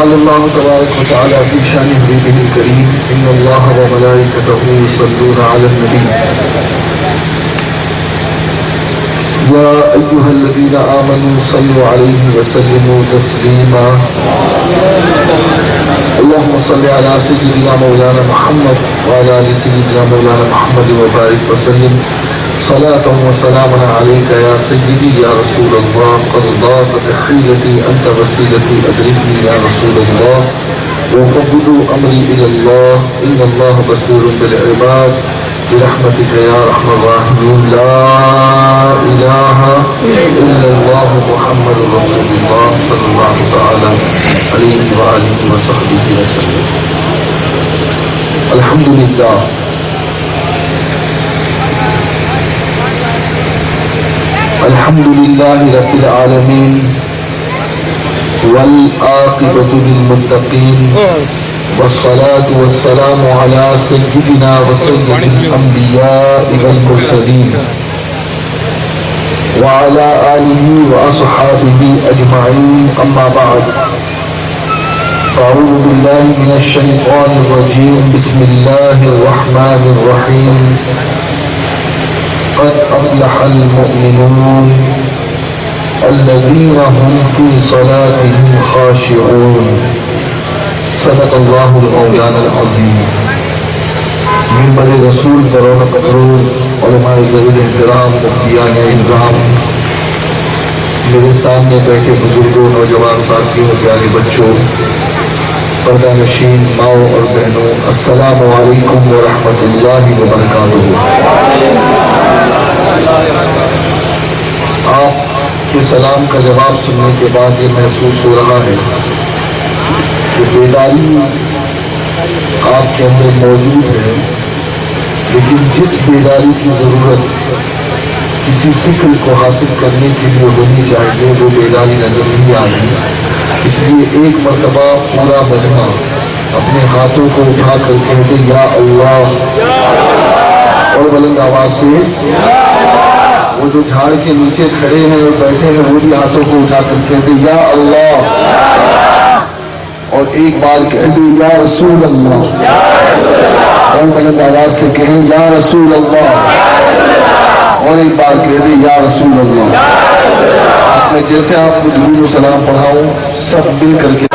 قال الله تبارك وتعالى في شان نبيه الكريم إن الله وملائكته يصلون على النبي يا أيها الذين آمنوا صلوا عليه وسلموا تسليما اللهم صل على سيدنا مولانا محمد وعلى آل سيدنا مولانا محمد وبارك وسلم صلاة وسلاما عليك يا سيدي يا رسول الله قد ضاقت حيلتي أنت وسيلتي أدركني يا رسول الله وفوض أمري إلى الله إن الله بصير بالعباد برحمتك يا أرحم الراحمين لا إله إلا الله محمد رسول الله صلى الله تعالى عليه وآله وصحبه وسلم. الحمد لله الحمد لله رب العالمين والعاقبة للمتقين والصلاة والسلام على سيدنا وسيد الأنبياء والمرسلين وعلى آله وأصحابه أجمعين أما بعد أعوذ بالله من الشيطان الرجيم بسم الله الرحمن الرحيم قد أفلح المؤمنون الذين هم في صلاتهم خاشعون صدق الله المولانا العظيم. منبر رسول درون قدروز علماء ذوی احترام مفتیان انظام میرے سامنے بیٹھے بزرگوں نوجوان ساتھیوں پیارے بچوں پردہ نشین ماؤں اور بہنوں السلام علیکم ورحمۃ اللہ وبرکاتہ. آپ کے سلام کا جواب سننے کے بعد یہ محسوس ہو رہا ہے کہ بیداری آپ کے اندر موجود ہے، لیکن جس بیداری کی ضرورت کسی فکر کو حاصل کرنے کے لیے ہونی چاہیے وہ بیداری نظر نہیں آئی. اس لیے ایک مرتبہ پورا مجمع اپنے ہاتھوں کو اٹھا کر کہتے یا اللہ، اور بلند آواز سے وہ جو جھاڑ کے نیچے کھڑے ہیں اور بیٹھے ہیں وہ بھی ہاتھوں کو اٹھا کر کہتے یا اللہ، اور ایک بار کہہ دیں یا رسول اللہ، اور بلند آواز سے کہیں یا رسول اللہ، اور ایک بار کہہ دیں یا رسول اللہ. میں جیسے آپ کو درود و سلام پڑھاؤں سب مل کر کے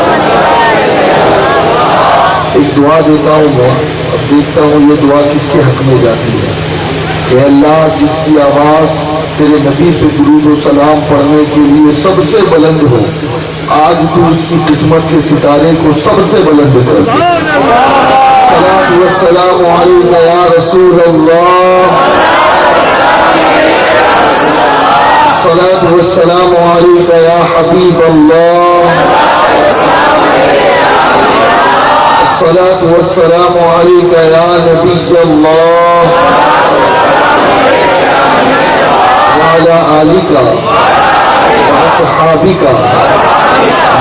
ایک دعا دیتا ہوں. اب دیکھتا ہوں یہ دعا کس کے حق میں جاتی ہے. کہ اللہ جس کی آواز تیرے نبی پہ درود و سلام پڑھنے کے لیے سب سے بلند ہو، آج تو اس کی قسمت کے ستارے کو سب سے بلند کر دے. صلاۃ و السلام علیک یا رسول اللہ، صلاۃ و السلام علیک یا حبیب اللہ، صلاۃ و السلام علیک یا نبی اللہ وعلی آلک وصحابک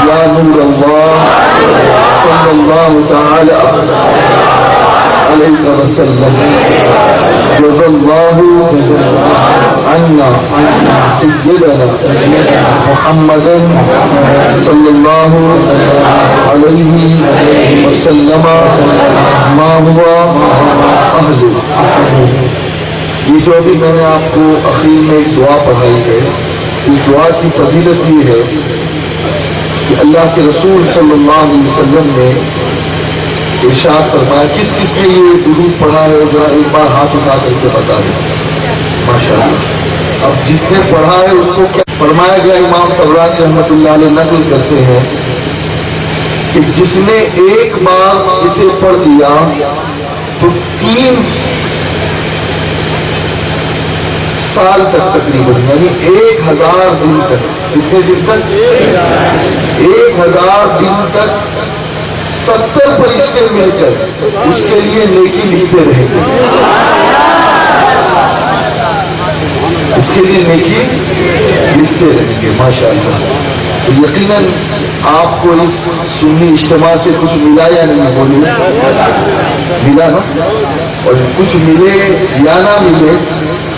یا نور اللہ صلی اللہ تعالی علیہ وسلم. جزا اللہ عنا سیدنا محمد صلی اللہ علیہ وسلم ما ہوا اہل. یہ جو بھی میں نے آپ کو اخیر میں ایک دعا پڑھائی ہے، اس دعا کی فضیلت یہ ہے کہ اللہ کے رسول صلی اللہ علیہ وسلم نے ارشاد فرمایا. کس کس نے یہ درود پڑھا ہے اور ذرا ایک بار ہاتھ اٹھا کر کے بتا دیں. ماشاءاللہ. اب جس نے پڑھا ہے اس کو کیا فرمایا گیا؟ امام طبرانی رحمۃ اللہ علیہ نقل کرتے ہیں کہ جس نے ایک بار اسے پڑھ دیا تو 3 سال تک تقریباً، یعنی 1000 دن تک. کتنے دن تک؟ 1000 دن تک 70 فرشتے مل کر اس کے لیے نیکی لکھتے رہیں گے. اس کے لیے نیکی لکھتے رہیں گے. ماشاء اللہ. تو یقیناً آپ کو اس سنی اجتماع سے کچھ ملا یا نہیں؟ بولیے ملا نا. اور کچھ ملے یا نہ ملے،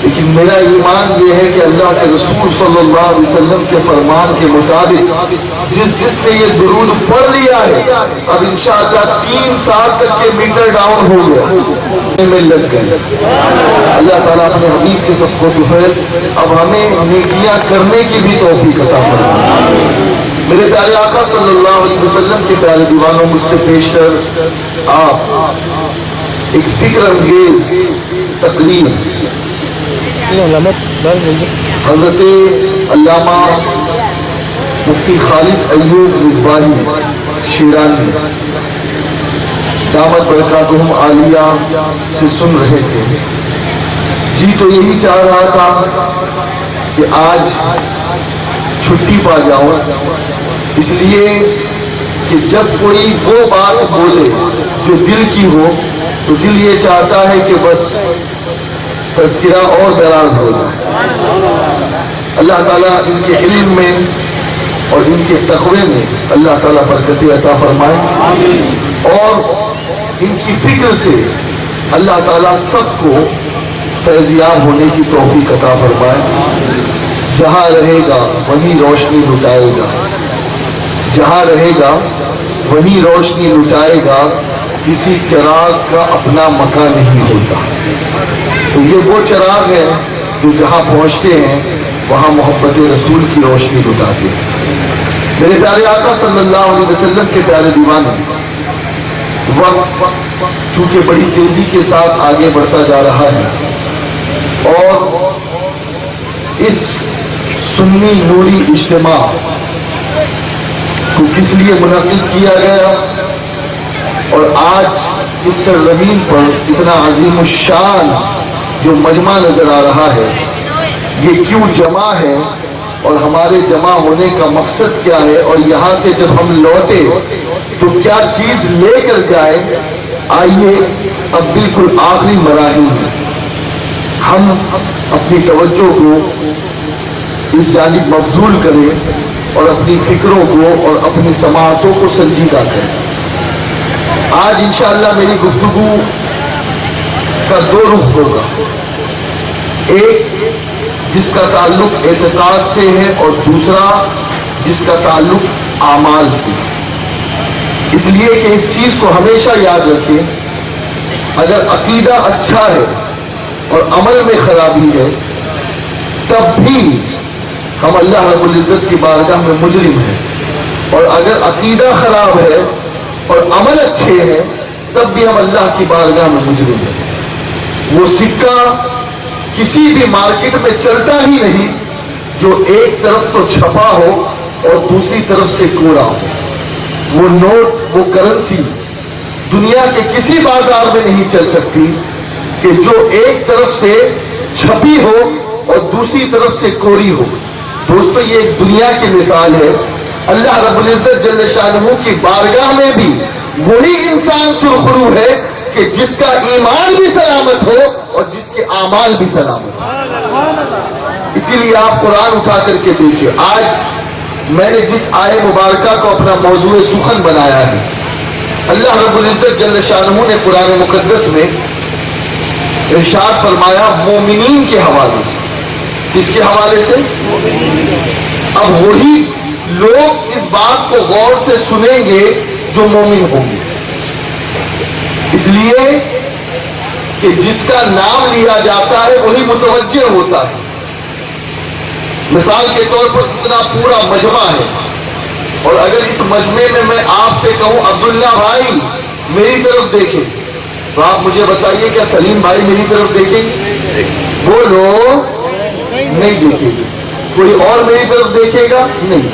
لیکن میرا ایمان یہ ہے کہ اللہ کے رسول صلی اللہ علیہ وسلم کے فرمان کے مطابق جس نے یہ درود پڑھ لیا ہے اب انشاءاللہ 3 سال تک کے میٹر ڈاؤن ہو گیا میں لگ گئے. اللہ تعالیٰ اپنے حبیب کے سب کو طفیل اب ہمیں نیکیاں کرنے کی بھی توفیق عطا فرمائے. میرے پیارے آقا صلی اللہ علیہ وسلم کے پیارے دیوانوں مجھ سے پیش کر آپ ایک فکر انگیز تقریر حضرت علامہ مفتی خالد ایوب مصباحی شیرانی دعوت برکاتہم عالیہ سے سن رہے تھے. جی تو یہی چاہ رہا تھا کہ آج چھٹی پا جاؤں اس لیے کہ جب کوئی وہ بات بولے جو دل کی ہو تو دل یہ چاہتا ہے کہ بس تذکرہ اور دراز ہو جائے. اللہ تعالیٰ ان کے علم میں اور ان کے تقوی میں اللہ تعالیٰ برکت عطا فرمائے اور ان کی فکر سے اللہ تعالیٰ سب کو فیضیاب ہونے کی توفیق عطا فرمائے. جہاں رہے گا وہیں روشنی لٹائے گا, جہاں رہے گا وہیں روشنی لٹائے گا, کسی چراغ کا اپنا مکان نہیں ہوتا. تو یہ وہ چراغ ہے جو جہاں پہنچتے ہیں وہاں محبت رسول کی روشنی لٹاتے ہیں. میرے پیارے آقا صلی اللہ علیہ وسلم کے پیارے دیوانے وقت چونکہ بڑی تیزی کے ساتھ آگے بڑھتا جا رہا ہے اور اس سنی نوری اجتماع کو کس لیے منعقد کیا گیا اور آج اس سرزمین پر اتنا عظیم الشان جو مجمع نظر آ رہا ہے یہ کیوں جمع ہے اور ہمارے جمع ہونے کا مقصد کیا ہے اور یہاں سے جب ہم لوٹے تو کیا چیز لے کر جائے. آئیے اب بالکل آخری مراحل میں ہم اپنی توجہ کو اس جانب مبذول کریں اور اپنی فکروں کو اور اپنی سماعتوں کو سنجیدہ کریں. آج انشاءاللہ میری گفتگو کا 2 رخ ہوگا. ایک جس کا تعلق اعتقاد سے ہے اور دوسرا جس کا تعلق اعمال سے. اس لیے کہ اس چیز کو ہمیشہ یاد رکھیں اگر عقیدہ اچھا ہے اور عمل میں خرابی ہے تب بھی ہم اللہ رب العزت کی بارگاہ میں مجرم ہیں, اور اگر عقیدہ خراب ہے اور عمل اچھے ہیں تب بھی ہم اللہ کی بارگاہ میں مجرم ہیں. وہ سکہ کسی بھی مارکیٹ میں چلتا ہی نہیں جو ایک طرف تو چھپا ہو اور دوسری طرف سے کوڑا ہو. وہ نوٹ وہ کرنسی دنیا کے کسی بازار میں نہیں چل سکتی کہ جو ایک طرف سے چھپی ہو اور دوسری طرف سے کوری ہو. دوستو یہ ایک دنیا کی مثال ہے. اللہ رب العزت جل شانہ کی بارگاہ میں بھی وہی انسان سرخرو ہے کہ جس کا ایمان بھی سلامت ہو اور جس کے اعمال بھی سلامت ہو. اسی لیے آپ قرآن اٹھا کر کے دیکھیے. آج میں نے جس آئے مبارکہ کو اپنا موضوع سخن بنایا ہے اللہ رب العزت جل شانہ نے قرآن مقدس میں ارشاد فرمایا مومنین کے حوالے سے. کس کے حوالے سے؟ اب وہی لوگ اس بات کو غور سے سنیں گے جو مومن ہوں گے. اس لیے کہ جس کا نام لیا جاتا ہے وہی متوجہ ہوتا ہے. مثال کے طور پر اتنا پورا مجمع ہے اور اگر اس مجمع میں آپ سے کہوں عبداللہ بھائی میری طرف دیکھیں تو آپ مجھے بتائیے کیا سلیم بھائی میری طرف دیکھیں؟ بولو نہیں دیکھیں گے. کوئی اور میری طرف دیکھے گا؟ نہیں,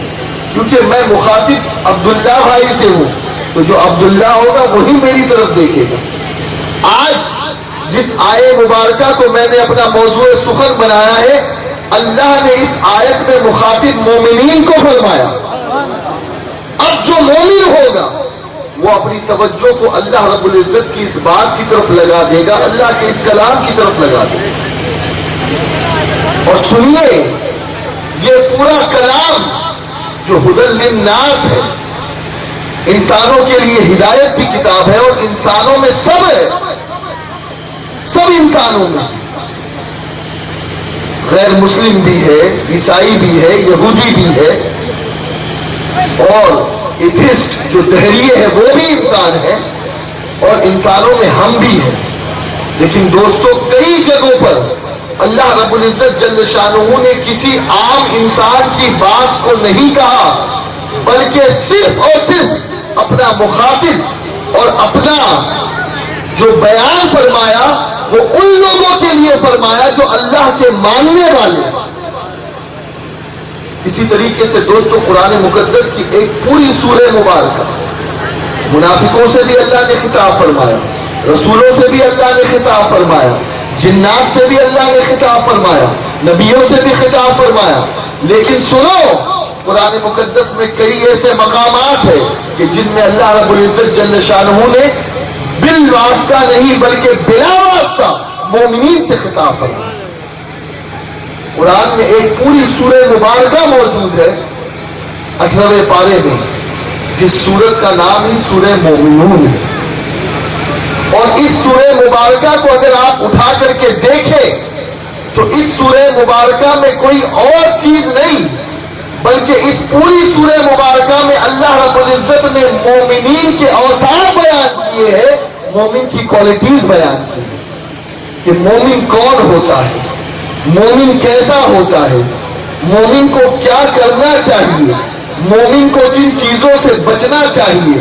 کیونکہ میں مخاطب عبداللہ بھائی سے ہوں تو جو عبداللہ ہوگا وہی میری طرف دیکھے گا. آج جس آئے مبارکہ کو میں نے اپنا موضوع سخن بنایا ہے اللہ نے اس آیت میں مخاطب مومنین کو فرمایا. اب جو مومن ہوگا وہ اپنی توجہ کو اللہ رب العزت کی اس بات کی طرف لگا دے گا, اللہ کے اس کلام کی طرف لگا دے گا. اور سنیے یہ پورا کلام جو ہدی للناس ہے انسانوں کے لیے ہدایت کی کتاب ہے اور انسانوں میں سب ہے, سب انسانوں میں غیر مسلم بھی ہے, عیسائی بھی ہے, یہودی بھی ہے, اور ایتھسٹ جو دہریے ہیں وہ بھی انسان ہے، اور انسانوں میں ہم بھی ہیں. لیکن دوستو کئی جگہوں پر اللہ رب العزت جل شانہ نے کسی عام انسان کی بات کو نہیں کہا، بلکہ صرف اور صرف اپنا مخاطب اور اپنا جو بیان فرمایا وہ ان لوگوں کے لیے فرمایا جو اللہ کے ماننے والے. اسی طریقے سے دوستو قرآن مقدس کی ایک پوری سورہ مبارکہ منافقوں سے بھی اللہ نے خطاب فرمایا، رسولوں سے بھی اللہ نے خطاب فرمایا، جنات سے بھی اللہ نے خطاب فرمایا، نبیوں سے بھی خطاب فرمایا. لیکن سنو، قرآن مقدس میں کئی ایسے مقامات ہیں کہ جن میں اللہ رب العزت جل شانہ نے بالواسطہ نہیں بلکہ بلا واسطہ مومنین سے خطاب فرمایا. قرآن میں ایک پوری سورہ مبارکہ موجود ہے 18ویں پارے میں، جس سورت کا نام ہی سورہ مومنون ہے. اور اس سورہ مبارکہ کو اگر آپ اٹھا کر کے دیکھیں تو اس سورہ مبارکہ میں کوئی اور چیز نہیں بلکہ اس پوری سورہ مبارکہ میں اللہ رب العزت نے مومنین کے اوصاف بیان کیے ہیں، مومن کی کوالٹیز بیان کی کہ مومن کون ہوتا ہے، مومن کیسا ہوتا ہے، مومن کو کیا کرنا چاہیے، مومن کو کن چیزوں سے بچنا چاہیے،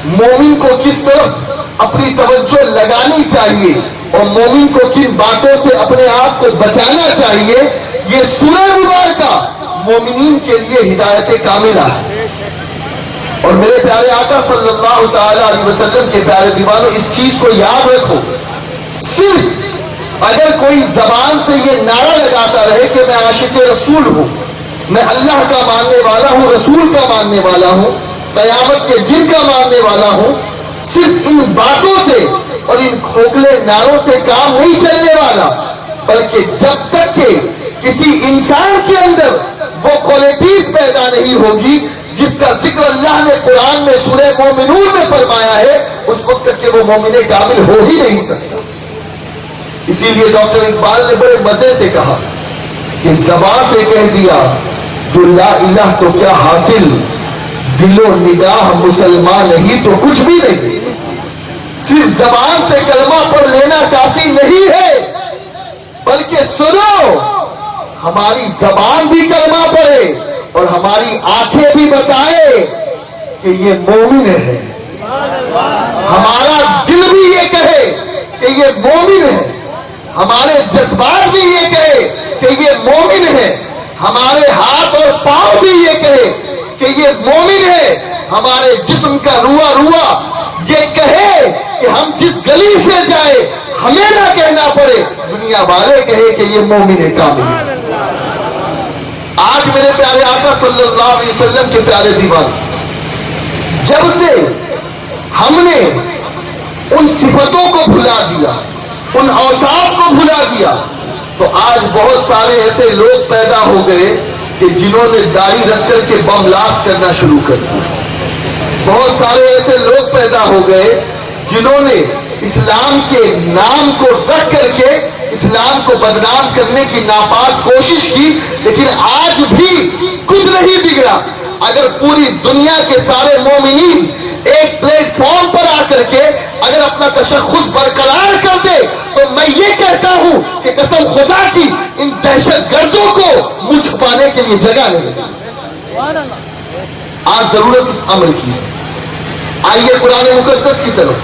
مومن کو کس طرف اپنی توجہ لگانی چاہیے، اور مومن کو کن باتوں سے اپنے آپ کو بچانا چاہیے. یہ سورہ مبارکہ مومنین کے لیے ہدایت کاملہ ہے. اور میرے پیارے آقا صلی اللہ تعالی علیہ وسلم کے پیارے دیوانوں، اس چیز کو یاد رکھو، صرف اگر کوئی زبان سے یہ نعرہ لگاتا رہے کہ میں عاشق رسول ہوں، میں اللہ کا ماننے والا ہوں، رسول کا ماننے والا ہوں، قیامت کے دن کا ماننے والا ہوں، صرف ان باتوں سے اور ان کھوکھلے نعروں سے کام نہیں چلنے والا، بلکہ جب تک کہ کسی انسان کے اندر وہ کوالٹیز پیدا نہیں ہوگی جس کا ذکر اللہ نے قرآن میں سورہ مومنون میں فرمایا ہے، اس وقت تک کہ وہ مومن کامل ہو ہی نہیں سکتا. اسی لیے ڈاکٹر اقبال نے بڑے مزے سے کہا کہ زبان سے کہہ دیا جو لا الہ تو کیا حاصل، دل و نگاہ مسلمان نہیں تو کچھ بھی نہیں. صرف زبان سے کلمہ پڑھ لینا کافی نہیں ہے، بلکہ سنو، ہماری زبان بھی کلمہ پڑھے اور ہماری آنکھیں بھی بتائے کہ یہ مومن ہے، ہمارا دل بھی یہ کہے کہ یہ مومن ہے، ہمارے جذبات بھی یہ کہے کہ یہ مومن ہے، ہمارے ہاتھ اور پاؤں بھی یہ کہے کہ یہ مومن ہے، ہمارے جسم کا روا روا یہ کہے کہ ہم جس گلی سے جائے ہمیں نہ کہنا پڑے، دنیا والے کہے کہ یہ مومن کامل ہے. آج میرے پیارے آقا صلی اللہ علیہ وسلم کے پیارے دیوان، جب سے ہم نے ان صفتوں کو بھلا دیا، ان اوصاف کو بھلا دیا، تو آج بہت سارے ایسے لوگ پیدا ہو گئے کہ جنہوں نے داڑھی رکھ کر کے بم بلاسٹ کرنا شروع کر دیا. بہت سارے ایسے لوگ پیدا ہو گئے جنہوں نے اسلام کے نام کو رکھ کر کے اسلام کو بدنام کرنے کی ناپاک کوشش کی، لیکن آج بھی کچھ نہیں بگڑا. اگر پوری دنیا کے سارے مومنین ایک پلیٹ فارم پر آ کر کے اگر اپنا تشخص برقرار کر دے تو میں یہ کہتا ہوں کہ قسم خدا کی ان دہشت گردوں کو منہ چھپانے کے لیے جگہ نہیں. آج ضرورت اس عمل کی. آئیے قرآن مقدس کی طرف.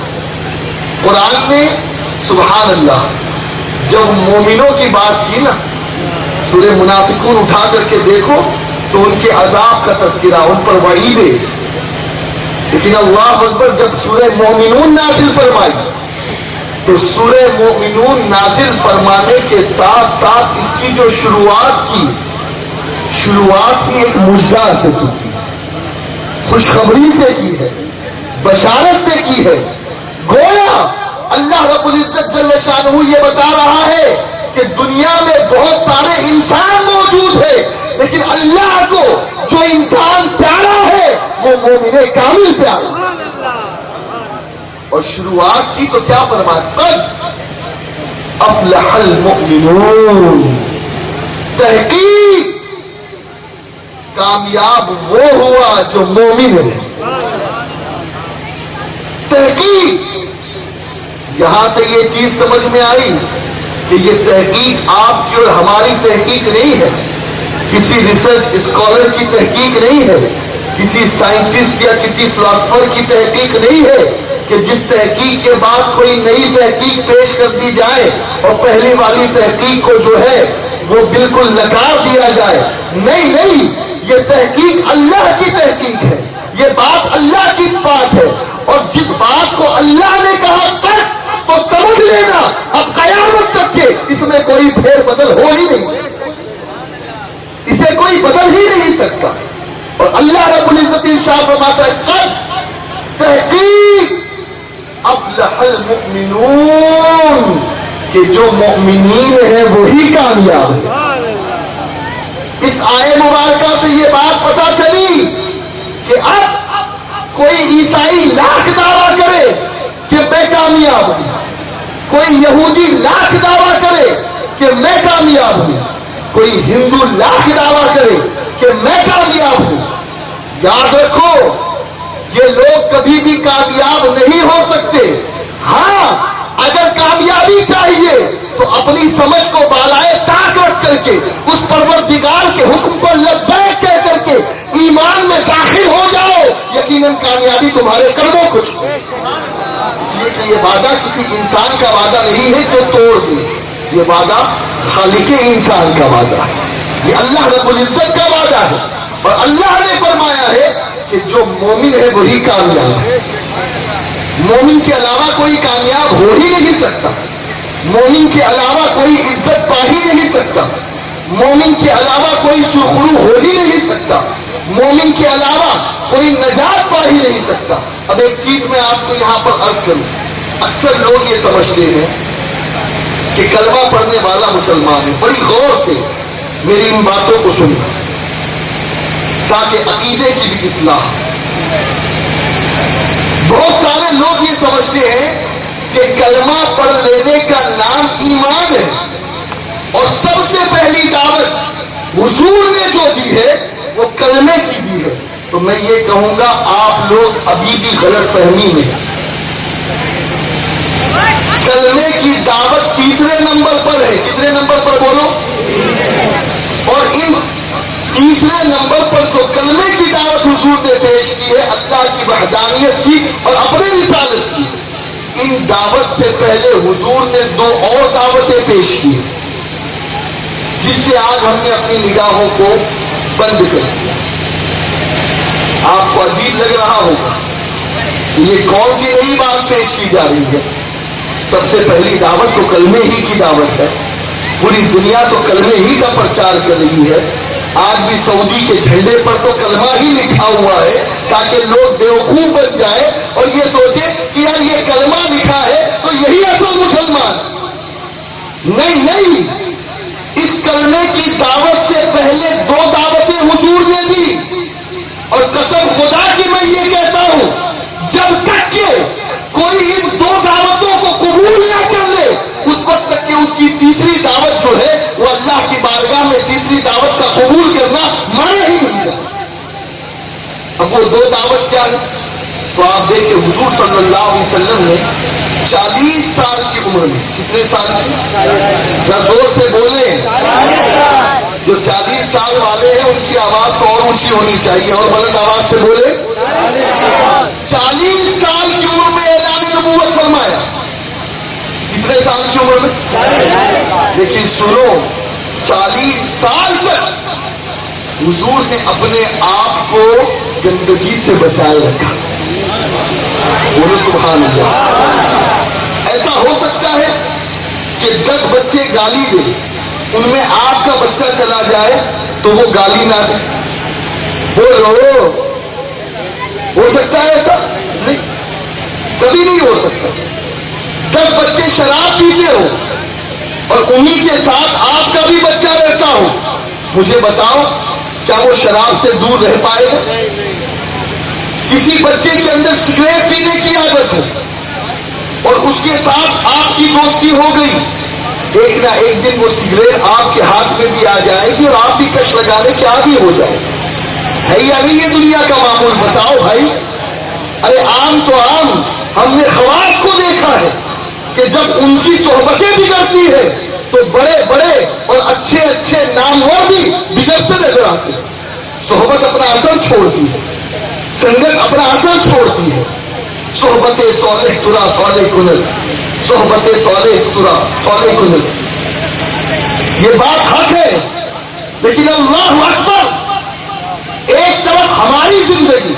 قرآن نے سبحان اللہ جب مومنوں کی بات کی نا، سورہ منافقون اٹھا کر کے دیکھو تو ان کے عذاب کا تذکرہ، ان پر وعید ہے. لیکن اللہ اکبر جب سورہ مومنون نازل فرمائی تو سورہ مومنون نازل فرمانے کے ساتھ ساتھ اس کی جو شروعات کی ایک مژدہ سے کی، خوشخبری سے کی ہے، بشارت سے کی ہے. گویا اللہ رب العزت جل شانہ یہ بتا رہا ہے کہ دنیا میں بہت سارے انسان موجود ہیں، لیکن اللہ کو جو انسان پیارا ہے وہ مومن کامل پیارا. اور شروعات کی تو کیا فرمایا، قد افلح المؤمنون، تحقیق کامیاب وہ ہوا جو مومن ہے. تحقیق، یہاں سے یہ چیز سمجھ میں آئی کہ یہ تحقیق آپ کی اور ہماری تحقیق نہیں ہے، کسی ریسرچ اسکالر کی تحقیق نہیں ہے، کسی سائنٹسٹ یا کسی فلاسفر کی تحقیق نہیں ہے کہ جس تحقیق کے بعد کوئی نئی تحقیق پیش کر دی جائے اور پہلی والی تحقیق کو جو ہے وہ بالکل نکار دیا جائے. نہیں، یہ تحقیق اللہ کی تحقیق ہے، یہ بات اللہ کی بات ہے، اور جس بات کو اللہ نے کہا کر تو سمجھ لینا اب قیامت تک کے اس میں کوئی پھیر بدل ہو ہی نہیں، اسے کوئی بدل ہی نہیں سکتا. اور اللہ رب العزت ارشاد فرماتا ہے قد تحقیق افلح المؤمنون، کہ جو مؤمنین ہیں وہی کامیاب ہیں. اس آیے مبارکہ سے یہ بات پتہ چلی کہ اب کوئی عیسائی لاکھ دعویٰ کرے کہ میں کامیاب ہوں، کوئی یہودی لاکھ دعویٰ کرے کہ میں کامیاب ہوں، کوئی ہندو لاکھ دعویٰ کرے کہ میں کامیاب ہوں. یاد رکھو یہ لوگ کبھی بھی کامیاب نہیں ہو سکتے. ہاں اگر کامیابی چاہیے تو اپنی سمجھ کو بالائے طاق رکھ کر کے اس پروردگار کے حکم کو لبیک کہہ کر کے ایمان میں داخل ہو جاؤ، یقیناً کامیابی تمہارے قدموں کو چھوئے. اس لیے کہ یہ وعدہ کسی انسان کا وعدہ نہیں ہے جو توڑ دے، یہ وعدہ خالق انسان کا وعدہ ہے، یہ اللہ رب العزت کا وعدہ ہے. اور اللہ نے فرمایا ہے کہ جو مومن ہے وہی کامیاب ہے. مومن کے علاوہ کوئی کامیاب ہو ہی نہیں سکتا، مومن کے علاوہ کوئی عزت پا ہی نہیں سکتا، مومن کے علاوہ کوئی سرخرو ہو ہی نہیں سکتا، مومن کے علاوہ کوئی نجات پا ہی نہیں سکتا. اب ایک چیز میں آپ کو یہاں پر عرض کروں، اکثر لوگ یہ سمجھتے ہیں کہ کلمہ پڑھنے والا مسلمان ہے. بڑی غور سے میری ان باتوں کو سننا تاکہ عقیدے کی بھی اصلاح. بہت سارے لوگ یہ سمجھتے ہیں کہ کلمہ پڑھ لینے کا نام ایمان ہے، اور سب سے پہلی دعوت حضور نے جو دی ہے وہ کلمے کی دی ہے. تو میں یہ کہوں گا آپ لوگ ابھی بھی غلط فہمی میں. کلمے کی دعوت تیسرے نمبر پر ہے. کتنے نمبر پر بولو؟ اور ان تیسرے نمبر پر جو کلمے کی دعوت حضور نے پیش کی ہے اللہ کی وحدانیت کی اور اپنے رسالت کی، ان دعوت سے پہلے حضور نے دو اور دعوتیں پیش کی جس سے آج ہم نے اپنی نگاہوں کو بند کر دیا. آپ کو عجیب لگ رہا ہوگا یہ کون سی نئی بات پیش کی جا رہی ہے. سب سے پہلی دعوت تو کلمے ہی کی دعوت ہے. پوری دنیا تو کلمے ہی کا پرچار کر رہی ہے. آج بھی سعودی کے جھنڈے پر تو کلمہ ہی لکھا ہوا ہے تاکہ لوگ بیوقوف بن جائے اور یہ سوچے کہ یار یہ کلمہ لکھا ہے تو یہی اصل مسلمان. نہیں، اس کلمے کی دعوت سے پہلے دو دعوتیں حضور نے دی. اور قسم خدا کی میں یہ کہتا ہوں جب تک کہ کوئی ان دو دعوتوں کو قبول نہ کر لے اس وقت تک کہ اس کی تیسری دعوت جو ہے وہ اللہ کی بارگاہ میں تیسری دعوت کا قبول کرنا مانا ہی نہیں ہے. اب وہ دو دعوت کیا ہے؟ تو آپ دیکھیں حضور صلی اللہ علیہ وسلم نے 40 سال کی عمر میں، کتنے سال کی؟ ذرا زور سے بولیں. جو 40 سال والے ہیں ان کی آواز تو اور اونچی ہونی چاہیے، اور بلند آواز سے بولے. 40 سال کی عمر میں اعلان نبوت فرمایا. کتنے سال کی عمر میں؟ لیکن سنو 40 سال تک حضور نے اپنے آپ کو گندگی سے بچائے رکھا. بولو سبحان اللہ. ایسا ہو سکتا ہے کہ 10 بچے گالی دے، ان میں آپ کا بچہ چلا جائے تو وہ گالی نہ دے. بولو ہو سکتا ہے ایسا؟ نہیں، کبھی نہیں ہو سکتا. 10 بچے شراب پیتے ہو اور انہی کے ساتھ آپ کا بھی بچہ رہتا ہو، مجھے بتاؤ کیا وہ شراب سے دور رہ پائے گا؟ کسی بچے کے اندر سگریٹ پینے کی عادت ہے اور اس کے ساتھ آپ کی دوستی ہو گئی، ایک نہ ایک دن وہ سگریٹ آپ کے ہاتھ میں بھی آ جائے گی اور آپ بھی کش لگانے کے عادی ہو جائے. ہے یا نہیں یہ دنیا کا معمول؟ بتاؤ بھائی. ارے عام تو عام، ہم نے خواص کو دیکھا ہے کہ جب ان کی صحبتیں بگڑتی ہے تو بڑے بڑے اور اچھے اچھے نامور بھی بگڑتے نظر آتے ہیں. صحبت اپنا اثر چھوڑتی ہے، سنگت اپنا اثر چھوڑتی ہے. صحبت صالح ترا صالح کنل، صحبت صالح ترا صالح کنل. یہ بات حق ہے، لیکن اللہ اکبر، ایک طرف ہماری زندگی،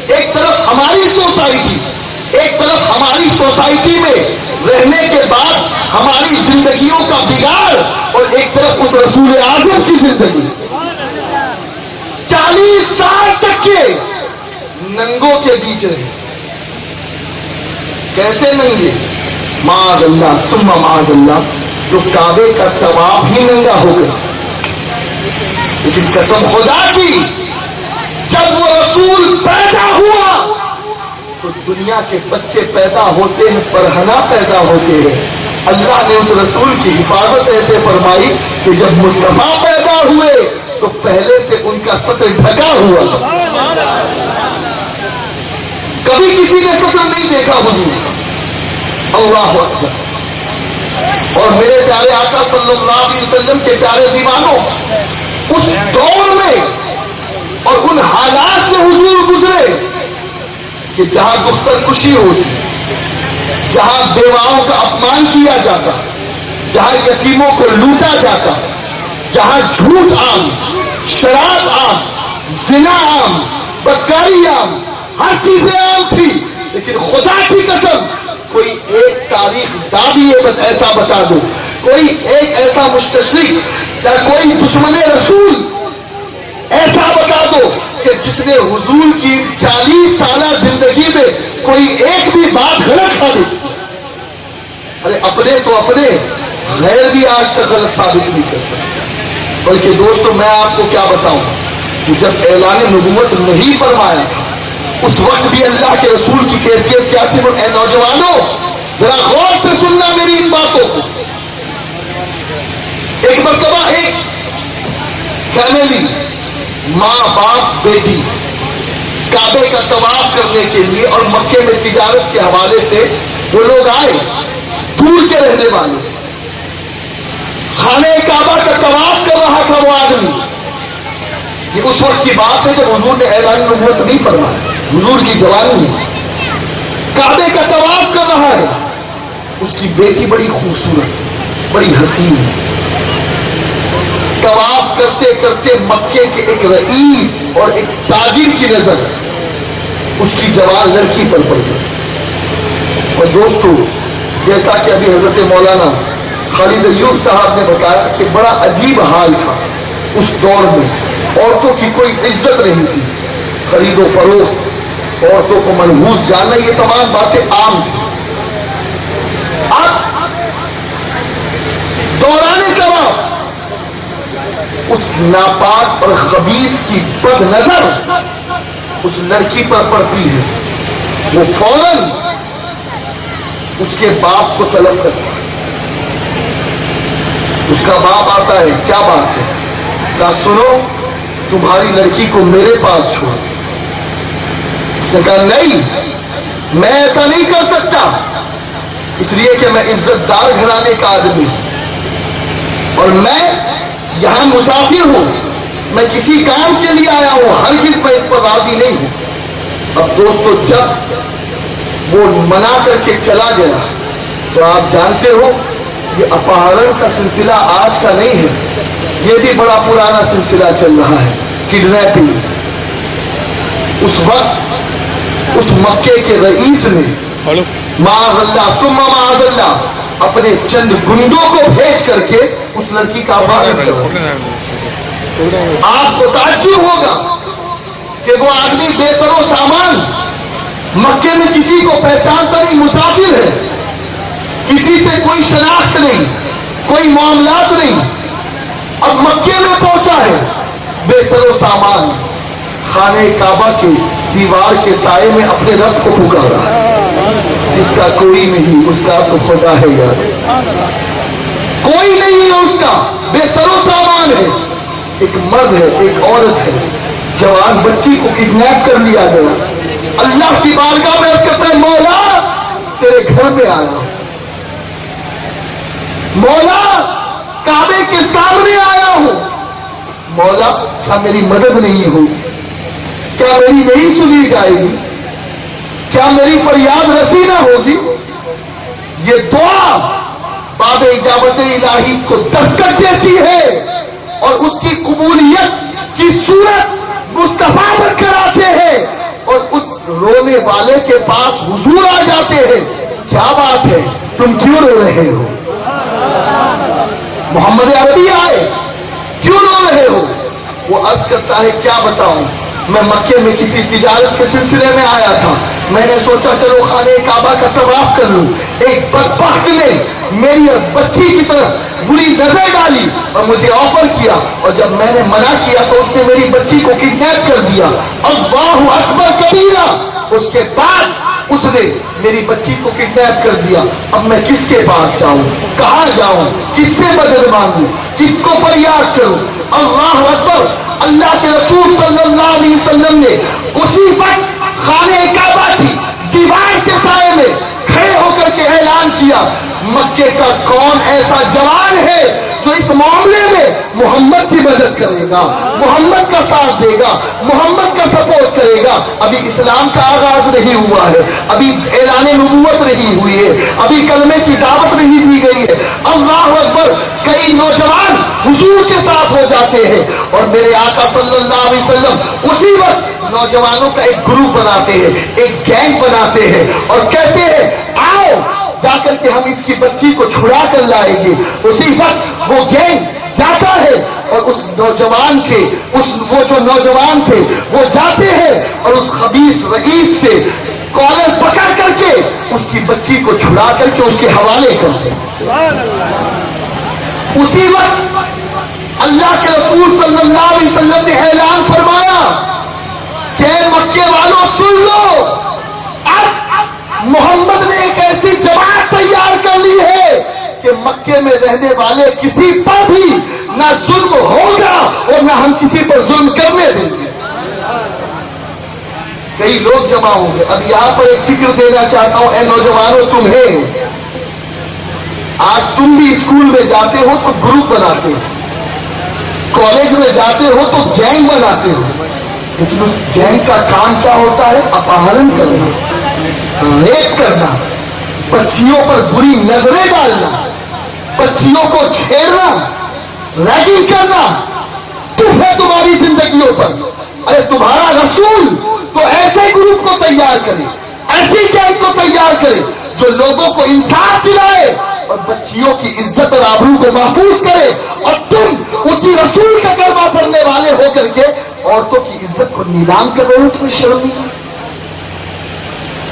ایک طرف ہماری سوسائٹی، ایک طرف ہماری سوسائٹی میں رہنے کے بعد ہماری زندگیوں کا بگاڑ، اور ایک طرف اس رسول اعظم کی زندگی. 40 سال تک کے ننگوں کے بیچ رہے. کیسے ننگے؟ معاذ اللہ ثم معاذ اللہ، جو کعبے کا طواف ہی ننگا ہو گیا. لیکن قسم خدا کی، جب وہ رسول پیدا ہوا تو دنیا کے بچے پیدا ہوتے ہیں، پرہنا پیدا ہوتے ہیں. اللہ نے اس رسول کی حفاظت ایسے فرمائی کہ جب مصطفیٰ پیدا ہوئے تو پہلے سے ان کا سطر ڈھکا ہوا. کبھی کسی نے سطر نہیں دیکھا حضور. اللہ اکبر. اور میرے پیارے آقا صلی اللہ علیہ وسلم کے پیارے دیوانوں، اس دور میں اور ان حالات سے حضور گزرے کہ جہاں دختر کشی ہوتی، جہاں بیواؤں کا اپمان کیا جاتا، جہاں یتیموں کو لوٹا جاتا، جہاں جھوٹ عام، شراب عام، زنا عام، بدکاری عام، ہر چیزیں عام تھی. لیکن خدا کی قسم، کوئی ایک تاریخ دادی ایسا بتا دو، کوئی ایک ایسا مستشرق یا کوئی دشمن رسول ایسا بتا دو کہ جس نے حضور کی 40 سالہ زندگی میں کوئی ایک بھی بات غلط کھا دی. ارے اپنے تو اپنے، غیر بھی آج تک غلط ثابت نہیں کر سکتے. بلکہ دوستو میں آپ کو کیا بتاؤں کہ جب اعلان نبوت نہیں فرمایا تھا اس وقت بھی اللہ کے رسول کی کیفیت کیا تھی؟ اے نوجوانوں ذرا غور سے سننا میری ان باتوں کو. ایک مرتبہ ایک فیملی، ماں باپ بیٹی، کعبے کا طواف کرنے کے لیے اور مکے میں تجارت کے حوالے سے وہ لوگ آئے، دور کے رہنے والے. خانہ کعبہ کا طواف کر رہا تھا وہ آدمی. یہ اس وقت کی بات ہے جب حضور نے اعلان نبوت نہیں فرمایا، حضور کی جوانی ہے. کعبے کا طواف کر رہا ہے، اس کی بیٹی بڑی خوبصورت، بڑی حسین ہے. طواف کرتے کرتے مکے کے ایک رئیس اور ایک تاجر کی نظر اس کی جوان لڑکی پر پڑ گئی. اور دوستو جیسا کہ ابھی حضرت مولانا خالد ایوب صاحب نے بتایا کہ بڑا عجیب حال تھا اس دور میں. عورتوں کی کوئی عزت نہیں تھی، خرید و فروخت، عورتوں کو منحوس جاننا، یہ تمام باتیں عام تھی. اب دوران طواف اس ناپاک اور خبیث کی بد نظر اس لڑکی پر پڑتی ہے. وہ فوراً اس کے باپ کو طلب کرتا ہے. اس کا باپ آتا ہے، کیا بات ہے؟ کہا سنو تمہاری لڑکی کو میرے پاس چھوڑ. اس نے کہا نہیں، میں ایسا نہیں کر سکتا، اس لیے کہ میں عزت دار گھرانے کا آدمی ہوں اور میں یہاں مسافر ہوں، میں کسی کام کے لیے آیا ہوں، ہرگز میں اس پر راضی نہیں ہوں. اب دوستو جب وہ منا کر کے چلا گیا تو آپ جانتے ہو یہ اپہرن کا سلسلہ آج کا نہیں ہے، یہ بھی بڑا پرانا سلسلہ چل رہا ہے، کڈنیپنگ. اس وقت اس مکے کے رئیس نے معاذ اللہ ثم معاذ اللہ اپنے چند گنڈوں کو بھیج کر کے اس لڑکی کا اپہرن کیا. آپ کو تعجب ہوگا کہ وہ آدمی بے سر و سامان مکے میں کسی کو پہچانتا نہیں، مسافر ہے، کسی سے کوئی شناخت نہیں، کوئی معاملات نہیں. اب مکے میں پہنچا ہے بے سر و سامان، خانہ کعبہ کی دیوار کے سائے میں اپنے رب کو پکارا. اس کا کوئی نہیں، اس کا تو خدا ہے یار، کوئی نہیں ہے اس کا، بے سر و سامان ہے. ایک مرد ہے، ایک عورت ہے، جوان بچی کو کڈنیپ کر لیا گیا. اللہ کی بارگاہ میں عرض کرتا ہے مولا تیرے گھر میں آیا ہوں, مولا کعبے کے سامنے آیا ہوں, مولا کیا میری مدد نہیں ہوگی, کیا میری نہیں سنی جائے گی, کیا میری فریاد رسی نہ ہوگی. یہ دعا باب اجابت الہی کو دستک دیتی ہے اور اس کی قبولیت کی صورت مصطفیٰ بن کر آتے ہیں اور اس رونے والے کے پاس حضور آ جاتے ہیں. کیا بات ہے, تم کیوں رو رہے ہو؟ محمد عربی آئے, کیوں رو رہے ہو؟ وہ عرض کرتا ہے کیا بتاؤں, میں مکے میں کسی تجارت کے سلسلے میں آیا تھا, میں نے سوچا چلو خانہ کعبہ کا طواف کر لوں. ایک بدبخت نے میری بچی کی طرف بری نظر ڈالی اور مجھے آفر کیا, اور جب میں نے منع کیا تو اس نے میری بچی کو کڈنیپ کر دیا. اللہ اکبر کبیرہ. اس کے بعد اس نے میری بچی کو کڈنیپ کر دیا. اب میں کس کے پاس جاؤں, کہاں جاؤں, کس سے مدد مانگوں, کس کو فریاد کروں؟ اللہ اکبر. اللہ کے رسول صلی اللہ علیہ وسلم نے اسی وقت خانہ کعبہ کی دیوار کے سائے میں کھڑے ہو کر کے اعلان کیا, مکے کا کون ایسا جوان ہے جو اس معاملے میں محمد کی مدد کرے گا, محمد کا ساتھ دے گا, محمد کا سپورٹ کرے گا. ابھی اسلام کا آغاز نہیں ہوا ہے, ابھی اعلان نبوت نہیں ہوئی ہے, ابھی کلمے کی دعوت نہیں دی گئی ہے. اللہ اکبر. کئی نوجوان حضور کے ساتھ ہو جاتے ہیں اور میرے آقا صلی اللہ علیہ وسلم اسی وقت نوجوانوں کا ایک گروپ بناتے ہیں, ایک گینگ بناتے ہیں اور کہتے ہیں آؤ جا کر کے ہم اس کی بچی کو چھڑا کر لائیں گے. اسی وقت وہ گینگ جاتا ہے اور اس نوجوان کے وہ جو نوجوان تھے وہ جاتے ہیں اور اس خبیث رئیس سے کالر پکڑ کر کے اس کی بچی کو چھڑا کر کے اس کے حوالے کرتے ہیں. اسی وقت اللہ کے رسول صلی اللہ علیہ وسلم نے اعلان فرمایا کہ مکے والوں سن لو, اب محمد نے ایک ایسی جماعت تیار کر لی ہے کہ مکے میں رہنے والے کسی پر بھی نہ ظلم ہوگا اور نہ ہم کسی پر ظلم کرنے دیں گے. کئی لوگ جمع ہوں گے. اب یہاں پر ایک فکر دینا چاہتا ہوں, اے نوجوانوں تمہیں, آج تم بھی اسکول میں جاتے ہو تو گروپ بناتے ہو, کالج میں جاتے ہو تو گینگ بناتے ہو, لیکن اس گینگ کا کام کیا ہوتا ہے؟ اپہرن کرنا, ریپ کرنا, بچیوں پر بری نظریں ڈالنا, بچیوں کو چھیڑنا, ریگنگ کرنا. تف ہے تمہاری زندگیوں پر. ارے تمہارا رسول تو ایسے گروپ کو تیار کرے, ایسی گینگ کو تیار کرے جو لوگوں کو انصاف دلائے اور بچیوں کی عزت اور آبرو کو محفوظ کرے, اور تم اسی رسول کا کلمہ پڑھنے والے ہو کر کے عورتوں کی عزت کو نیلام کر رہے ہو. تمہیں شرم نہیں؟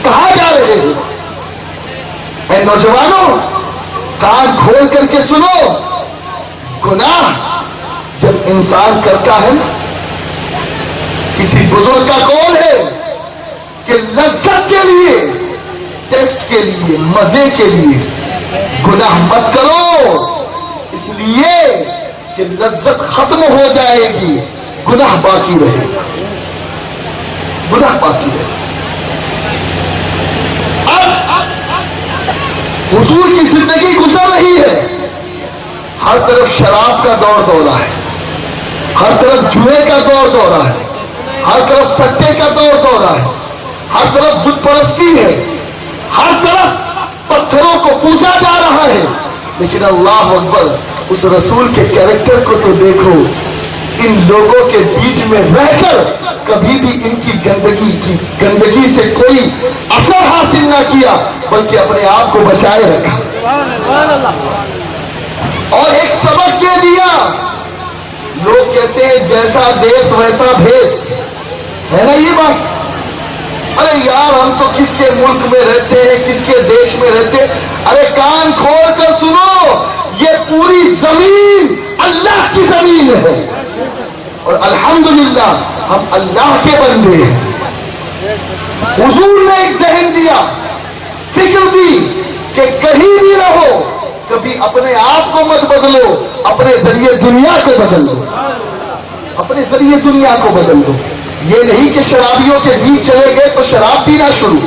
کہاں جا رہے ہو؟ اے نوجوانوں کان کھول کر کے سنو, گناہ جب انسان کرتا ہے, کسی بزرگ کا قول ہے کہ لذت کے لیے, ٹیسٹ کے لیے, مزے کے لیے گناہ مت کرو, اس لیے کہ لذت ختم ہو جائے گی, گناہ باقی رہے گا, گناہ باقی رہے گا. اب حضور کی زندگی گزر رہی ہے, ہر طرف شراب کا دور دورہ ہے, ہر طرف جوئے کا دور دورہ ہے, ہر طرف سٹے کا دور دورہ ہے, ہر طرف بت پرستی ہے, ہر طرف پتھروں کو پوجا جا رہا ہے. لیکن اللہ اکبر, اس رسول کے کیریکٹر کو تو دیکھو, ان لوگوں کے بیچ میں رہ کر کبھی بھی ان کی گندگی سے کوئی اثر حاصل نہ کیا, بلکہ اپنے آپ کو بچائے رکھا اور ایک سبق دے دیا. لوگ کہتے ہیں جیسا دیس ویسا بھیس, ہے نا یہ بات؟ ارے یار ہم تو کس کے ملک میں رہتے ہیں, کس کے دیش میں رہتے ہیں. ارے کان کھول کر سنو, یہ پوری زمین اللہ کی زمین ہے اور الحمدللہ ہم اللہ کے بندے ہیں. حضور نے ایک ذہن دیا, فکر دی کہ کہیں بھی رہو کبھی اپنے آپ کو مت بدلو, اپنے ذریعے دنیا کو بدل دو, اپنے ذریعے دنیا کو بدل دو. یہ نہیں کہ شرابیوں کے بیچ چلے گئے تو شراب پینا شروع،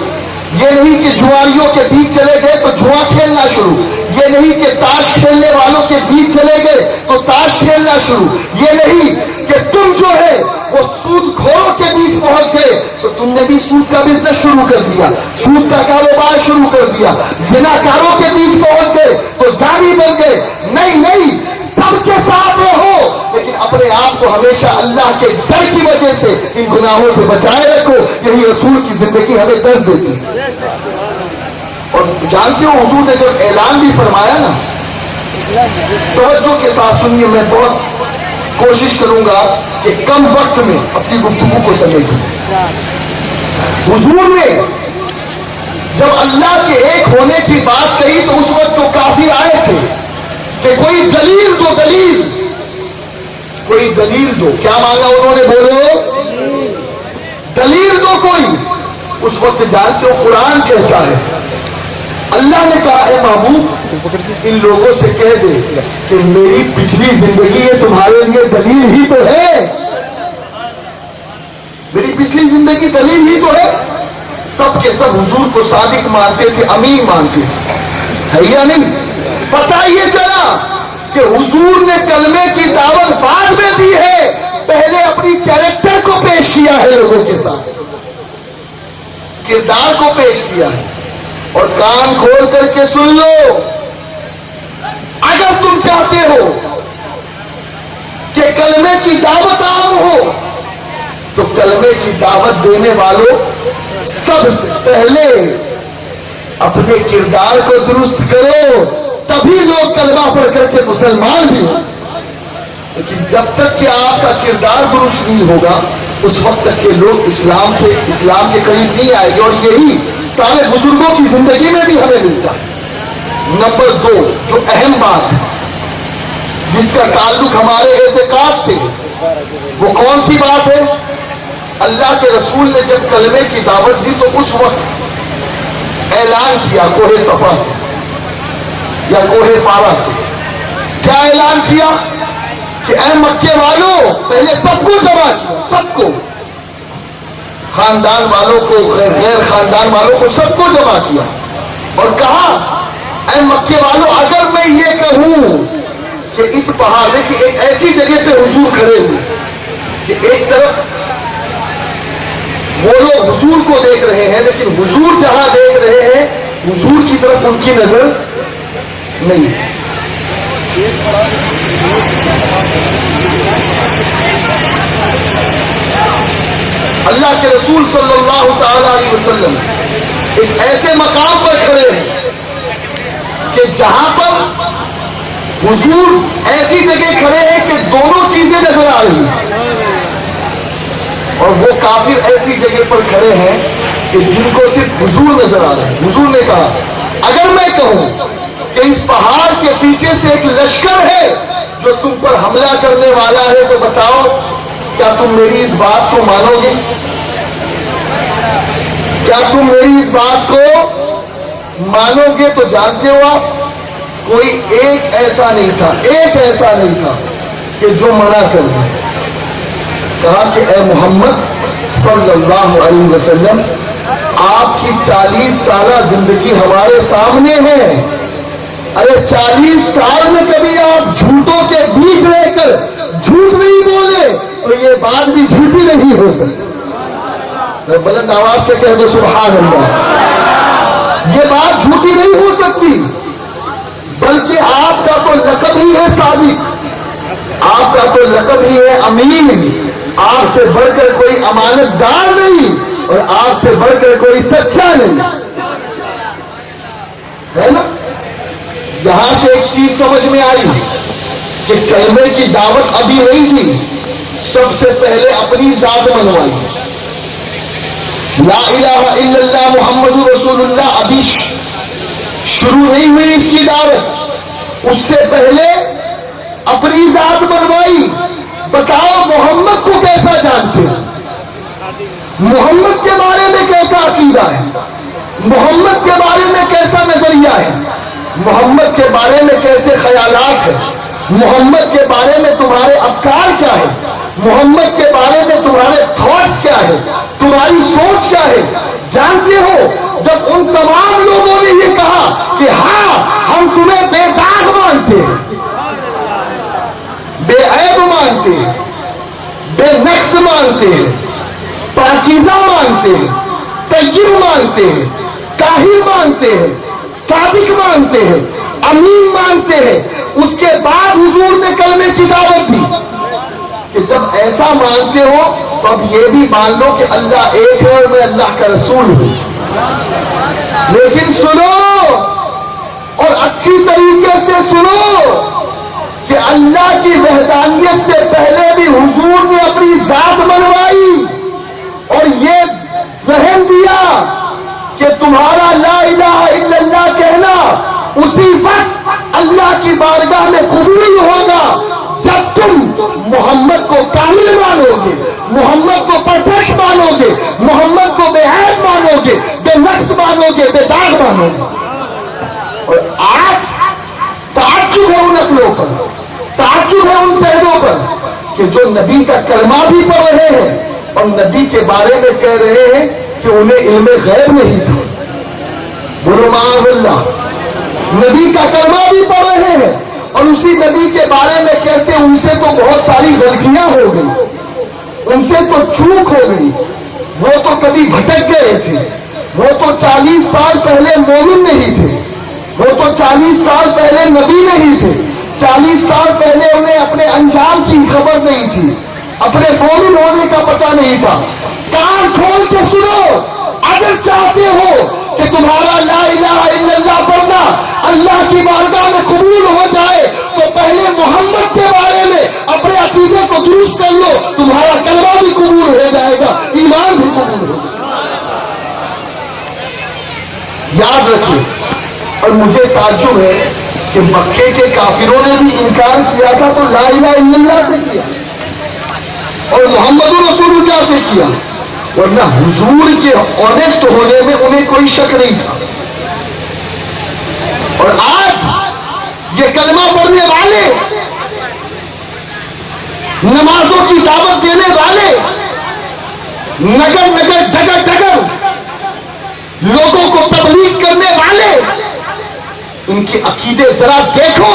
یہ نہیں کہ جواریوں کے بیچ چلے گئے تو جوا کھیلنا شروع، یہ نہیں کہ تاش کھیلنے والوں کے بیچ چلے گئے تو تاش کھیلنا شروع، یہ نہیں کہ تم جو ہے وہ سود کھوروں کے بیچ پہنچ گئے تو تم نے بھی سود کا بزنس شروع کر دیا، سود کا کاروبار شروع کر دیا، زنا کاروں کے بیچ پہنچ گئے تو زانی بن گئے۔ نہیں، سب کے ساتھ رہو، لیکن اپنے آپ کو ہمیشہ اللہ کے ڈر کی وجہ سے ان گناہوں سے بچائے رکھو۔ یہی رسول کی زندگی ہمیں درس دیتی ہے۔ اور جانتے ہو حضور نے جب اعلان بھی فرمایا نا، توجہ کے ساتھ سنیے، میں بہت کوشش کروں گا کہ کم وقت میں اپنی گفتگو کو سمیٹوں۔ حضور نے جب اللہ کے ایک ہونے کی بات کہی تو اس وقت جو کافر آئے تھے کہ کوئی دلیل دو، کوئی دلیل دو، کیا مانگا انہوں نے؟ بولو دلیل دو کوئی۔ اس وقت جانتے ہو قرآن کہتا ہے، اللہ نے کہا اے محبوب ان لوگوں سے کہہ دے کہ میری پچھلی زندگی یہ تمہارے لیے دلیل ہی تو ہے، میری پچھلی زندگی دلیل ہی تو ہے۔ سب کے سب حضور کو صادق مانتے تھے، امین مانتے تھے، ہے یا نہیں؟ پتہ یہ چلا کہ حضور نے کلمے کی دعوت بعد میں دی ہے، پہلے اپنی کیریکٹر کو پیش کیا ہے، لوگوں کے ساتھ کردار کو پیش کیا ہے۔ اور کان کھول کر کے سن لو، اگر تم چاہتے ہو کہ کلمے کی دعوت عام ہو تو کلمے کی دعوت دینے والوں سب سے پہلے اپنے کردار کو درست کرو، تبھی لوگ کلمہ پڑھ کر کے مسلمان بھی ہوں۔ لیکن جب تک کہ آپ کا کردار درست نہیں ہوگا اس وقت تک کہ لوگ اسلام کے قریب نہیں آئے گے۔ اور یہی سارے بزرگوں کی زندگی میں بھی ہمیں ملتا ہے۔ نمبر 2 جو اہم بات ہے جس کا تعلق ہمارے اعتقاد سے، وہ کون سی بات ہے؟ اللہ کے رسول نے جب کلمے کی دعوت دی تو اس وقت اعلان کیا کوہ صفا سے یا کوہ پارا سے، کیا اعلان کیا کہ اے مکے والوں، پہلے سب کو جمع کیا، سب کو، خاندان والوں کو، غیر خاندان والوں کو، سب کو جمع کیا اور کہا اے مکے والوں، اگر میں یہ کہوں کہ اس پہاڑ میں کہ ایک ایسی جگہ پہ حضور کھڑے ہوئے کہ ایک طرف وہ لوگ حضور کو دیکھ رہے ہیں لیکن حضور جہاں دیکھ رہے ہیں حضور کی طرف ان کی نظر نہیں۔ اللہ کے رسول صلی اللہ تعالی علیہ وسلم ایک ایسے مقام پر کھڑے ہیں کہ جہاں پر حضور ایسی جگہ کھڑے ہیں کہ دونوں چیزیں نظر آ رہی ہیں، اور وہ کافر ایسی جگہ پر کھڑے ہیں کہ جن کو صرف حضور نظر آ رہے ہیں۔ حضور نے کہا اگر میں کہوں کہ اس پہاڑ کے پیچھے سے ایک لشکر ہے جو تم پر حملہ کرنے والا ہے تو بتاؤ کیا تم میری اس بات کو مانو گے؟ کیا تم میری اس بات کو مانو گے؟ تو جانتے ہو آپ کوئی ایک ایسا نہیں تھا کہ جو منع کر دے۔ کہا کہ اے محمد صلی اللہ علیہ وسلم، آپ کی 40 سالہ زندگی ہمارے سامنے ہے، ارے 40 سال میں کبھی آپ جھوٹوں کے بیچ رہ کر جھوٹ نہیں بولے اور یہ بات بھی جھوٹی نہیں ہو سکتی۔ بلند آواز سے کہہ دو سبحان اللہ، یہ بات جھوٹی نہیں ہو سکتی، بلکہ آپ کا تو لقب ہی ہے صادق، آپ کا تو لقب ہی ہے امین، آپ سے بڑھ کر کوئی امانت دار نہیں اور آپ سے بڑھ کر کوئی سچا نہیں ہے نا۔ یہاں سے ایک چیز سمجھ میں آئی کہ کلمے کی دعوت ابھی نہیں تھی، سب سے پہلے اپنی ذات منوائی، لا الہ الا اللہ محمد رسول اللہ ابھی شروع نہیں ہوئی اس کی دعوت، اس سے پہلے اپنی ذات منوائی۔ بتاؤ محمد کو کیسا جانتے ہیں، محمد کے بارے میں کیسا عقیدہ ہے، محمد کے بارے میں کیسا نظریہ ہے، محمد کے بارے میں کیسے خیالات ہیں، محمد کے بارے میں تمہارے افکار کیا ہے، محمد کے بارے میں تمہارے تھاٹس کیا ہے, تمہاری سوچ کیا ہے. جانتے ہو جب ان تمام لوگوں نے یہ کہا کہ ہاں ہم تمہیں بے داغ مانتے ہیں, بے عیب مانتے ہیں, بے نقص مانتے ہیں, پاکیزہ مانتے ہیں, طیب مانتے ہیں, طاہر مانتے ہیں, صادق مانتے ہیں, امین مانتے ہیں, اس کے بعد حضور نے کلمے کی دعوت دی کہ جب ایسا مانتے ہو تو اب یہ بھی مان لو کہ اللہ ایک ہے اور میں اللہ کا رسول ہوں. لیکن سنو اور اچھی طریقے سے سنو کہ اللہ کی وحدانیت سے پہلے بھی حضور نے اپنی ذات منوائی اور یہ ذہن دیا کہ تمہارا لا الہ الا اللہ کہنا اسی وقت اللہ کی بارگاہ میں قبول ہوگا جب تم محمد کو کامل مانو گے, محمد کو پرفیکٹ مانو گے, محمد کو بے عیب مانو گے, بے نقص مانو گے, بے داغ مانو گے. اور آج تعجب ہے ان عقلوں پر, تعجب ہے ان شہدوں پر کہ جو نبی کا کلمہ بھی پڑھ رہے ہیں اور نبی کے بارے میں کہہ رہے ہیں کہ انہیں علم غیب نہیں تھا. بولو معاذ اللہ. نبی کا کلمہ بھی پڑھ رہے ہیں اور اسی نبی کے بارے میں کہتے ان سے تو بہت ساری غلطیاں ہو گئی, ان سے تو چوک ہو گئی, وہ تو کبھی بھٹک گئے تھے, وہ تو 40 سال پہلے مومن نہیں تھے, وہ تو 40 سال پہلے نبی نہیں تھے, 40 سال پہلے انہیں اپنے انجام کی خبر نہیں تھی, اپنے مومن ہونے کا پتہ نہیں تھا. کان کھول کے سنو, اگر چاہتے ہو کہ تمہارا لا الہ الا اللہ پڑھنا اللہ کی بارگاہ میں قبول ہو جائے تو پہلے محمد کے بارے میں اپنے عقیدے کو درست کر لو, تمہارا کلمہ بھی قبول ہو جائے گا, ایمان بھی قبول ہو جائے گا. یاد رکھیے. اور مجھے تعجب ہے کہ مکے کے کافروں نے بھی انکار کیا تھا تو لا الہ الا اللہ سے کیا اور محمد رسول اللہ سے کیا, ورنہ حضور کے آنےسٹ ہونے میں انہیں کوئی شک نہیں تھا. اور آج یہ کلمہ پڑھنے والے, نمازوں کی دعوت دینے والے, نگر نگر ڈگر ڈگر لوگوں کو تبلیغ کرنے والے, ان کے عقیدے ذرا دیکھو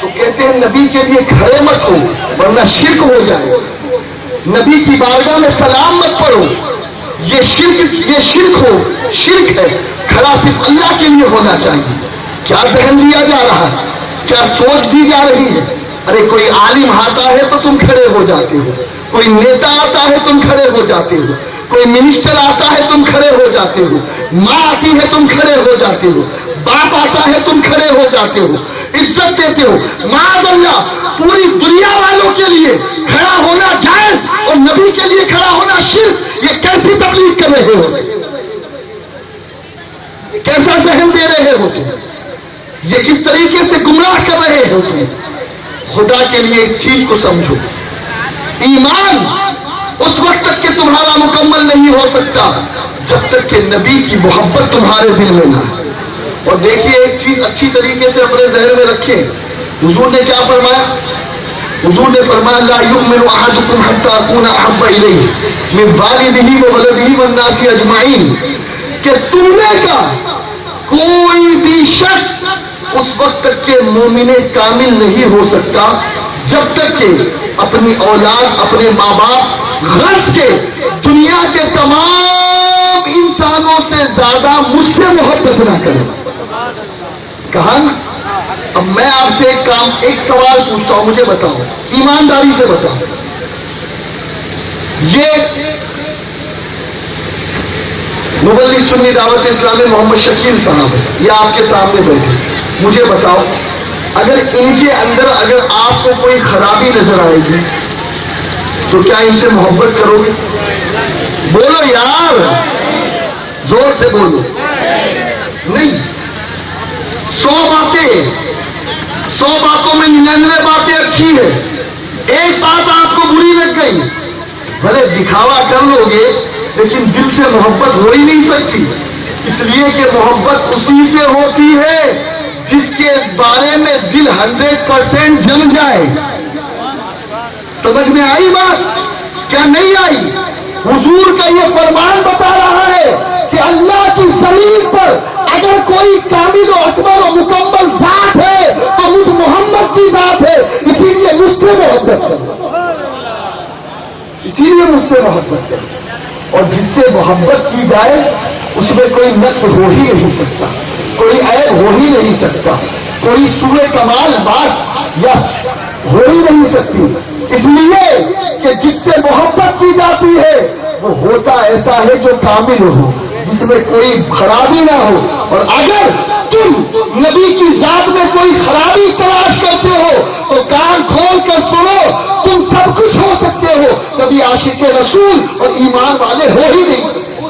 تو کہتے ہیں نبی کے لیے کھڑے مت ہو ورنہ شرک ہو جائے, نبی کی بارگاہ میں سلام مت پڑھو, یہ شرک ہو, شرک ہے, کھڑا صرف اللہ کے لیے ہونا چاہیے. کیا ذہن دیا جا رہا ہے, کیا سوچ دی جا رہی ہے. ارے کوئی عالم آتا ہے تو تم کھڑے ہو جاتے ہو, کوئی نیتا آتا ہے تم کھڑے ہو جاتے ہو, کوئی منسٹر آتا ہے تم کھڑے ہو جاتے ہو, ماں آتی ہے تم کھڑے ہو جاتے ہو, باپ آتا ہے تم کھڑے ہو جاتے ہو, عزت دیتے ہو. معاذ اللہ, پوری دنیا والوں کے لیے کھڑا ہونا جائز اور نبی کے لیے کھڑا ہونا شرک. یہ کیسی تبلیغ کر رہے ہو, کیسا ذہن دے رہے ہو تم, یہ کس طریقے سے گمراہ کر رہے ہو تم. خدا کے لیے اس چیز کو سمجھو, ایمان اس وقت تک کہ تمہارا مکمل نہیں ہو سکتا جب تک کہ نبی کی محبت تمہارے دل میں نہ. اور دیکھیے ایک چیز اچھی طریقے سے اپنے ذہن میں رکھیں. حضور نے کیا فرمایا, حضور نے فرمایا لا یؤمن احدکم حتی اکون احب الیہ من والدہ وولدہ والناس اجمعین, کہ تم میں کا کوئی بھی شخص اس وقت تک کہ مومن کامل نہیں ہو سکتا جب تک کہ اپنی اولاد, اپنے ماں باپ, غرض کے دنیا کے تمام انسانوں سے زیادہ مجھ سے محبت نہ کرے. کہا نا. اب میں آپ سے ایک سوال پوچھتا ہوں, مجھے بتاؤ, ایمانداری سے بتاؤ, یہ مبلغ سنی دعوت اسلامی محمد شکیل صاحب یہ آپ کے سامنے بیٹھے, مجھے بتاؤ اگر ان کے اندر اگر آپ کو کوئی خرابی نظر آئے گی تو کیا ان سے محبت کرو گے؟ بولو یار, زور سے بولو. نہیں. 100 باتوں میں 99 باتیں اچھی ہیں, ایک بات آپ کو بری لگ گئی, بھلے دکھاوا کر لو گے لیکن دل سے محبت ہو ہی نہیں سکتی, اس لیے کہ محبت اسی سے ہوتی ہے جس کے بارے میں دل 100% جم جائے. سمجھ میں آئی بات؟ کیا نہیں آئی؟ حضور کا یہ فرمان بتا رہا ہے کہ اللہ کی زمین پر اگر کوئی کامل و اکبر و مکمل ذات ہے تو مجھ محمد کی ذات ہے، اسی لیے مجھ سے محبت کرو، اسی لیے مجھ سے محبت کرو۔ اور جس سے محبت کی جائے اس میں کوئی نقص ہو ہی نہیں سکتا، کوئی عیب ہو ہی نہیں سکتا، کوئی سوء کمال بات یا ہو ہی نہیں سکتی، اس لیے کہ جس سے محبت کی جاتی ہے وہ ہوتا ایسا ہے جو کامل ہو، جس میں کوئی خرابی نہ ہو۔ اور اگر تم نبی کی ذات میں کوئی خرابی تلاش کرتے ہو تو کان کھول کر سنو، تم سب کچھ ہو سکتے ہو، کبھی عاشق رسول اور ایمان والے ہو ہی نہیں سکتے۔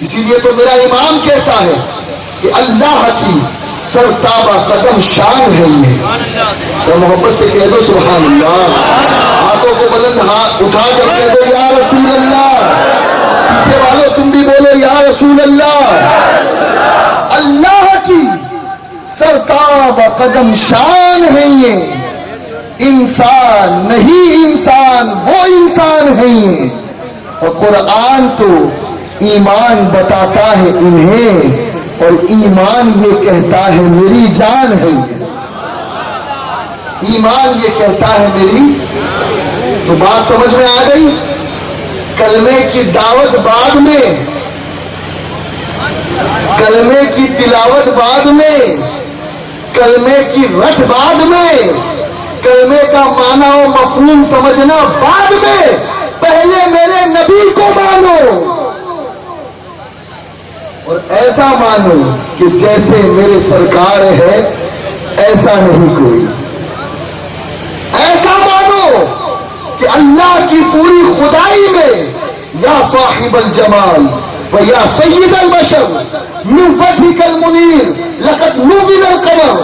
اسی لیے تو میرا امام کہتا ہے کہ اللہ کی سرتابہ قدم شان ہے یہ، تو محبت سے کہہ دو سبحان اللہ، ہاتھوں کو بلند ہاتھ اٹھا کر کہہ دو یا رسول اللہ، پیچھے والوں تم بھی بولو یا رسول اللہ۔ اللہ کی سرتابہ قدم شان ہے یہ، انسان نہیں انسان وہ انسان ہے یہ، اور قرآن تو ایمان بتاتا ہے انہیں، اور ایمان یہ کہتا ہے میری جان ہے یہ، ایمان یہ کہتا ہے میری۔ تو بات سمجھ میں آ گئی؟ کلمے کی دعوت بعد میں، کلمے کی تلاوت بعد میں، کلمے کی رٹ بعد میں، کلمے کا معنی و مفہوم سمجھنا بعد میں، پہلے میرے نبی کو مانو، اور ایسا مانو کہ جیسے میرے سرکار ہے ایسا نہیں کوئی، ایسا مانو کہ اللہ کی پوری خدائی میں یا صاحب الجمال و یا سید البشر من وجهك المنیر لقد نور القمر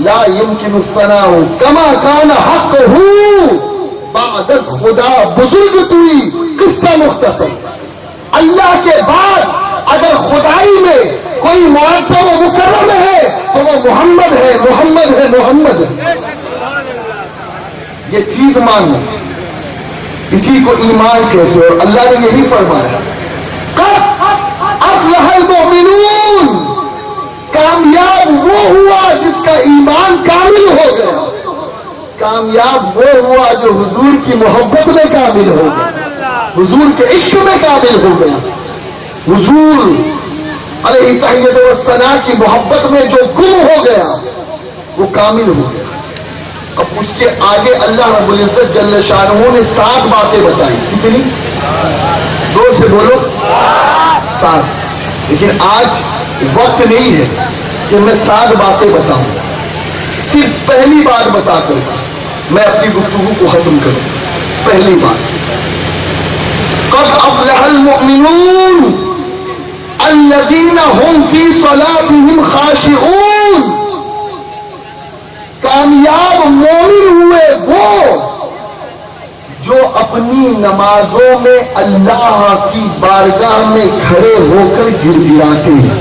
لا يمكن الثناء كما كان حقه بعد از خدا بزرگ توئی۔ قصہ مختصر، اللہ کے بعد اگر خدائی میں کوئی معظم و مکرم ہے تو وہ محمد ہے، محمد ہے، محمد ہے۔ یہ چیز مانو، اسی کو ایمان کہتے ہیں، اور اللہ نے یہی فرمایا قد افلح المؤمنون، کامیاب وہ ہوا جس کا ایمان کامل ہو گیا، کامیاب وہ ہوا جو حضور کی محبت میں کامل ہو گیا، حضور کے عشق میں کامل ہو گیا، حضور علیہ تحیت و ثنا کی محبت میں جو گم ہو گیا وہ کامل ہو گیا۔ اب اس کے آگے اللہ رب العزت جل شانہ نے 7 باتیں بتائی، کتنی؟ 2 سے بولو 7، لیکن آج وقت نہیں ہے کہ میں 7 باتیں بتاؤں، صرف پہلی بات بتا کر میں اپنی گفتگو کو ختم کروں۔ پہلی بات، قد افلح المؤمنون الذین هم فی صلاتهم خاشعون، کامیاب مومن ہوئے وہ جو اپنی نمازوں میں اللہ کی بارگاہ میں کھڑے ہو کر گر گراتے ہیں۔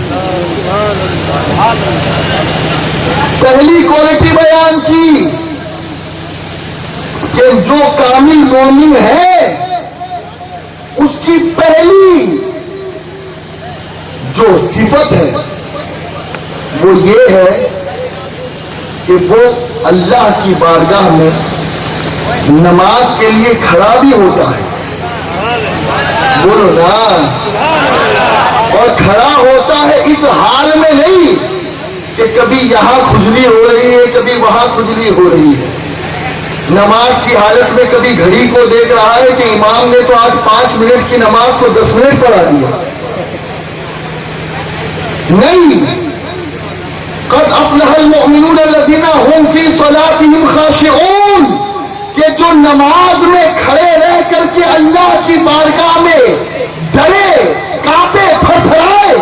پہلی کوالٹی بیان کی کہ جو کامل مومن ہے اس کی پہلی جو صفت ہے وہ یہ ہے کہ وہ اللہ کی بارگاہ میں نماز کے لیے کھڑا بھی ہوتا ہے، بولو نا، اور کھڑا ہوتا ہے اس حال میں نہیں کہ کبھی یہاں کھجلی ہو رہی ہے کبھی وہاں کھجلی ہو رہی ہے، نماز کی حالت میں کبھی گھڑی کو دیکھ رہا ہے کہ امام نے تو آج 5 منٹ کی نماز کو 10 منٹ پڑھا دیا، نہیں۔ قد افلح المؤمنون الذین هم فی صلاتهم خاشعون، کہ جو نماز میں کھڑے رہ کر کے اللہ کی بارگاہ میں ڈرے کانپے تھر تھرائے،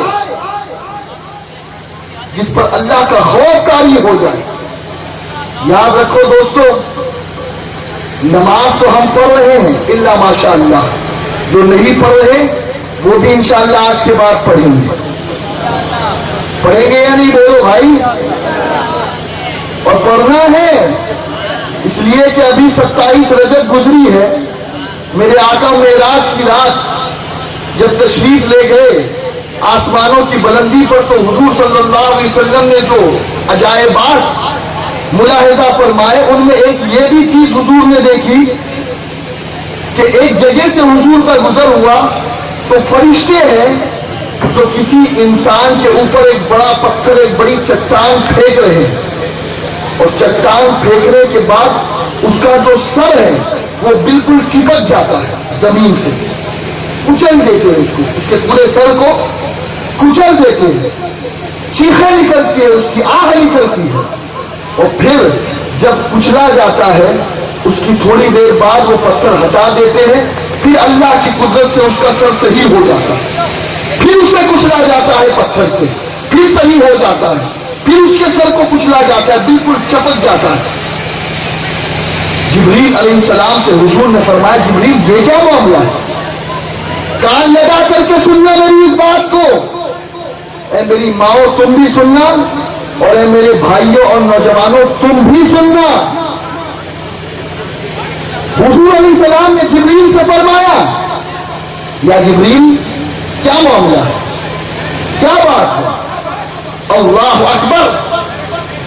جس پر اللہ کا خوف طاری ہو جائے۔ یاد رکھو دوستو، نماز تو ہم پڑھ رہے ہیں الا ماشاء اللہ، جو نہیں پڑھ رہے وہ بھی انشاءاللہ آج کے بعد پڑھیں گے، پڑھیں گے یا نہیں بولو بھائی؟ اور پڑھنا ہے اس لیے کہ ابھی 27 رجب گزری ہے، میرے آقا معراج کی رات جب تشریف لے گئے آسمانوں کی بلندی پر، تو حضور صلی اللہ علیہ وسلم نے جو عجائبات ملاحظہ فرمائے، ان میں ایک یہ بھی چیز حضور نے دیکھی کہ ایک جگہ سے حضور کا گزر ہوا تو فرشتے ہیں جو کسی انسان کے اوپر ایک بڑا پتھر، ایک بڑی چٹان پھینک رہے ہیں، اور چٹان پھینکنے کے بعد اس کا جو سر ہے وہ بالکل چپک جاتا ہے زمین سے، کچل دیتے ہیں اس کو، اس کے پورے سر کو کچل دیتے ہیں، چیخیں نکلتی ہے، اس کی آہ نکلتی ہے، اور پھر جب کچلا جاتا ہے اس کی تھوڑی دیر بعد وہ پتھر ہٹا دیتے ہیں، پھر اللہ کی قدرت سے اس کا سر صحیح ہو جاتا ہے، پھر اسے کچلا جاتا ہے پتھر سے، پھر صحیح ہو جاتا ہے، پھر اس کے سر کو کچلا جاتا ہے، بالکل چپک جاتا ہے۔ جبریل علیہ السلام سے حضور نے فرمایا، جبریل یہ کیا معاملہ ہے؟ کان لگا کر کے سننا میری اس بات کو، اے میری ماؤں تم بھی سننا، اور اے میرے بھائیوں اور نوجوانوں تم بھی سننا۔ حضور علیہ السلام نے جبریل سے فرمایا، یا جبریل کیا معاملہ ہے، کیا بات ہے؟ اللہ اکبر۔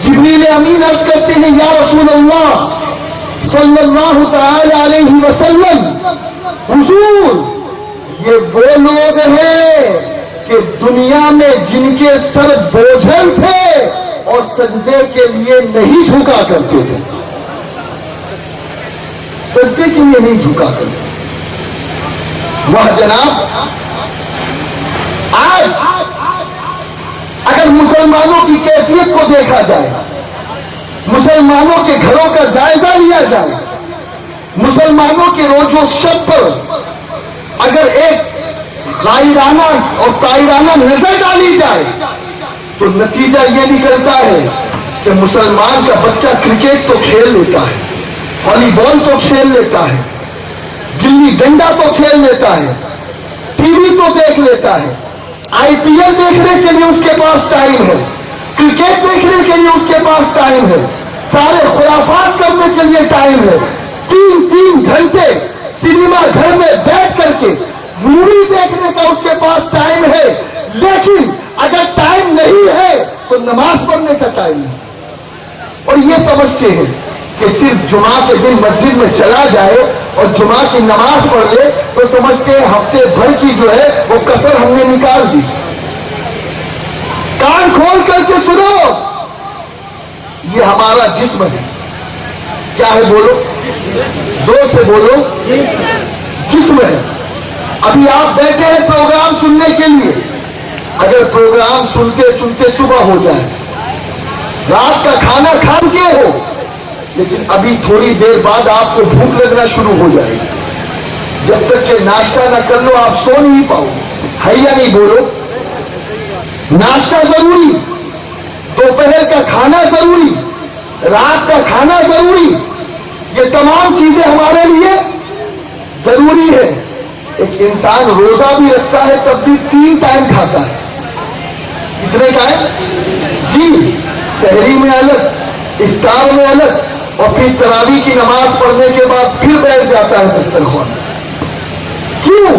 جبریل امین عرض کرتے ہیں، یا رسول اللہ صلی اللہ تعالی علیہ وسلم، حضور یہ وہ لوگ ہیں کہ دنیا میں جن کے سر بوجھل تھے اور سجدے کے لیے نہیں جھکا کرتے تھے، سجدے کے لیے نہیں جھکا کرتے۔ وہ جناب آج اگر مسلمانوں کی کیفیت کو دیکھا جائے، مسلمانوں کے گھروں کا جائزہ لیا جائے، مسلمانوں کے روز و شب پر اگر ایک غائرانہ اور طائرانہ نظر ڈالی جائے تو نتیجہ یہ نکلتا ہے کہ مسلمان کا بچہ کرکٹ تو کھیل لیتا ہے، والی بال تو کھیل لیتا ہے، گلی ڈنڈا تو کھیل لیتا ہے، ٹی وی تو دیکھ لیتا ہے، آئی پی ایل دیکھنے کے لیے اس کے پاس ٹائم ہے، کرکٹ دیکھنے کے لیے اس کے پاس ٹائم ہے، سارے خرافات کرنے کے لیے ٹائم ہے، 3 گھنٹے سنیما گھر میں بیٹھ کر کے مووی دیکھنے کا اس کے پاس ٹائم ہے، لیکن اگر ٹائم نہیں ہے تو نماز پڑھنے کا ٹائم نہیں، اور یہ سمجھتے ہیں کہ صرف جمعہ کے دن مسجد میں چلا جائے اور جمعہ کی نماز پڑھ لے تو سمجھتے ہیں ہفتے بھر کی جو ہے وہ کسر ہم نے نکال دی۔ کان کھول کر کے سنو، یہ ہمارا جسم ہے، کیا ہے بولو، زور سے بولو، جسم ہے۔ ابھی آپ بیٹھے ہیں پروگرام سننے کے لیے، اگر پروگرام سنتے سنتے صبح ہو جائے، رات کا کھانا کھا کے ہو، لیکن ابھی تھوڑی دیر بعد آپ کو بھوک لگنا شروع ہو جائے گی، جب تک کہ ناشتہ نہ کر لو آپ سو نہیں پاؤ، ہے یا نہیں بولو؟ ناشتہ ضروری، دوپہر کا کھانا ضروری، رات کا کھانا ضروری، یہ تمام چیزیں ہمارے لیے ضروری ہے۔ ایک انسان روزہ بھی رکھتا ہے تب بھی 3 ٹائم کھاتا ہے، کتنے ٹائم؟ جی، سحری میں الگ، افطار میں الگ، اور پھر تراویح کی نماز پڑھنے کے بعد پھر بیٹھ جاتا ہے دسترخوان۔ کیوں؟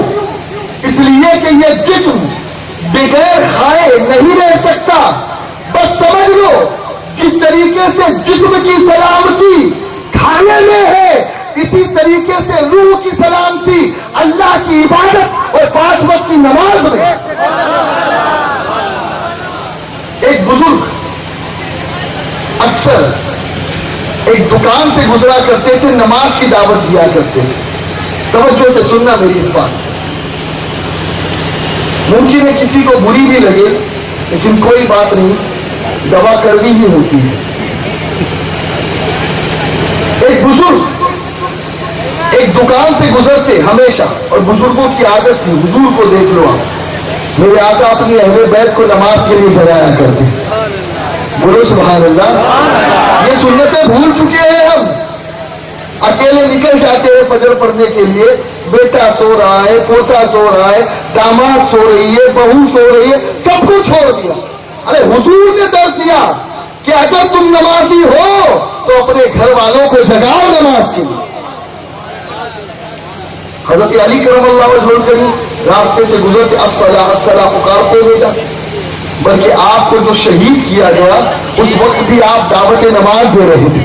اس لیے کہ یہ جسم بغیر کھائے نہیں رہ سکتا۔ بس سمجھ لو، جس طریقے سے جسم کی سلامتی کھانے میں ہے، اسی طریقے سے روح کی سلامتی اللہ کی عبادت اور 5 وقت کی نماز میں۔ ایک بزرگ اکثر ایک دکان سے گزرا کرتے تھے، نماز کی دعوت دیا کرتے تھے۔ توجہ سے سننا میری اس بات، ممکن ہے کسی کو بری بھی لگے لیکن کوئی بات نہیں، دوا کڑوی ہی ہوتی ہے۔ ایک بزرگ ایک دکان سے گزرتے ہمیشہ، اور بزرگوں کی عادت تھی، حضور کو دیکھ لو آپ، میرے آقا اپنی اہل بیت کو نماز کے لیے جگایا کرتے، بولو سبحان اللہ۔ یہ سنتیں بھول چکے ہیں ہم، اکیلے نکل جاتے ہیں فجر پڑھنے کے لیے، بیٹا سو رہا ہے، پوتا سو رہا ہے، داماد سو رہی ہے، بہو سو رہی ہے، سب کو چھوڑ دیا۔ ارے حضور نے درس دیا کہ اگر تم نمازی ہو تو اپنے گھر والوں کو جگاؤ نماز کے لیے۔ حضرت علی کرم اللہ وجہہ الکریم راستے سے گزرتے الصلاۃ الصلاۃ پکارتے ہوئے جاتے، بلکہ آپ کو جو شہید کیا گیا اس وقت بھی آپ دعوت نماز دے رہے تھے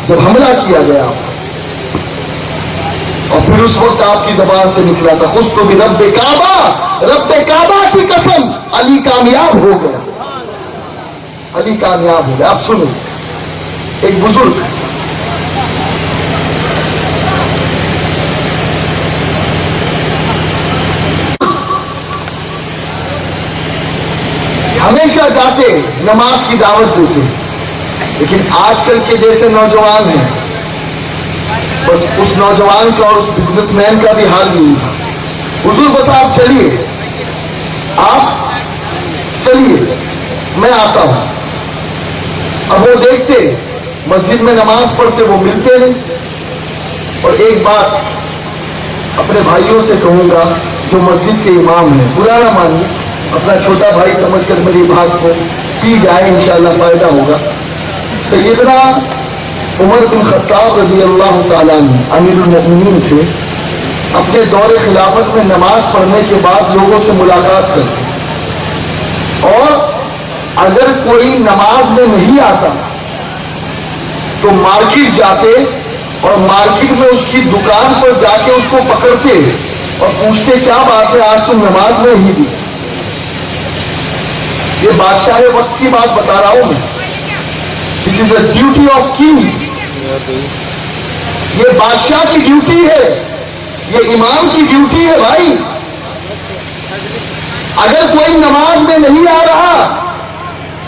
جب حملہ کیا گیا، اور پھر اس وقت آپ کی زبان سے نکلا تھا خود تو بھی رب کعبہ کی قسم علی کامیاب ہو گیا، علی کامیاب ہو گیا۔ آپ سنو، ایک بزرگ ہمیشہ جاتے نماز کی دعوت دیتے، لیکن آج کل کے جیسے نوجوان ہیں، بس اس نوجوان کا اور اس بزنس مین کا بھی حال نہیں تھا۔ حضور بس آپ چلیے میں آتا ہوں۔ اب وہ دیکھتے مسجد میں نماز پڑھتے، وہ ملتے نہیں۔ اور ایک بات اپنے بھائیوں سے کہوں گا جو مسجد کے امام ہیں، برا نہ مانیے، اپنا چھوٹا بھائی سمجھ کر میری بات کو پی جائے، انشاءاللہ فائدہ ہوگا۔ سیدنا عمر بن خطاب رضی اللہ تعالیٰ عنہ امیر المؤمنین تھے، اپنے دور خلافت میں نماز پڑھنے کے بعد لوگوں سے ملاقات کرتے، اور اگر کوئی نماز میں نہیں آتا تو مارکیٹ جاتے اور مارکیٹ میں اس کی دکان پر جا کے اس کو پکڑتے اور پوچھتے کیا بات ہے آج تم نماز میں ہی دی؟ یہ بادشاہ وقت کی بات بتا رہا ہوں میں۔ It is a duty of king, یہ بادشاہ کی ڈیوٹی ہے، یہ امام کی ڈیوٹی ہے بھائی۔ اگر کوئی نماز میں نہیں آ رہا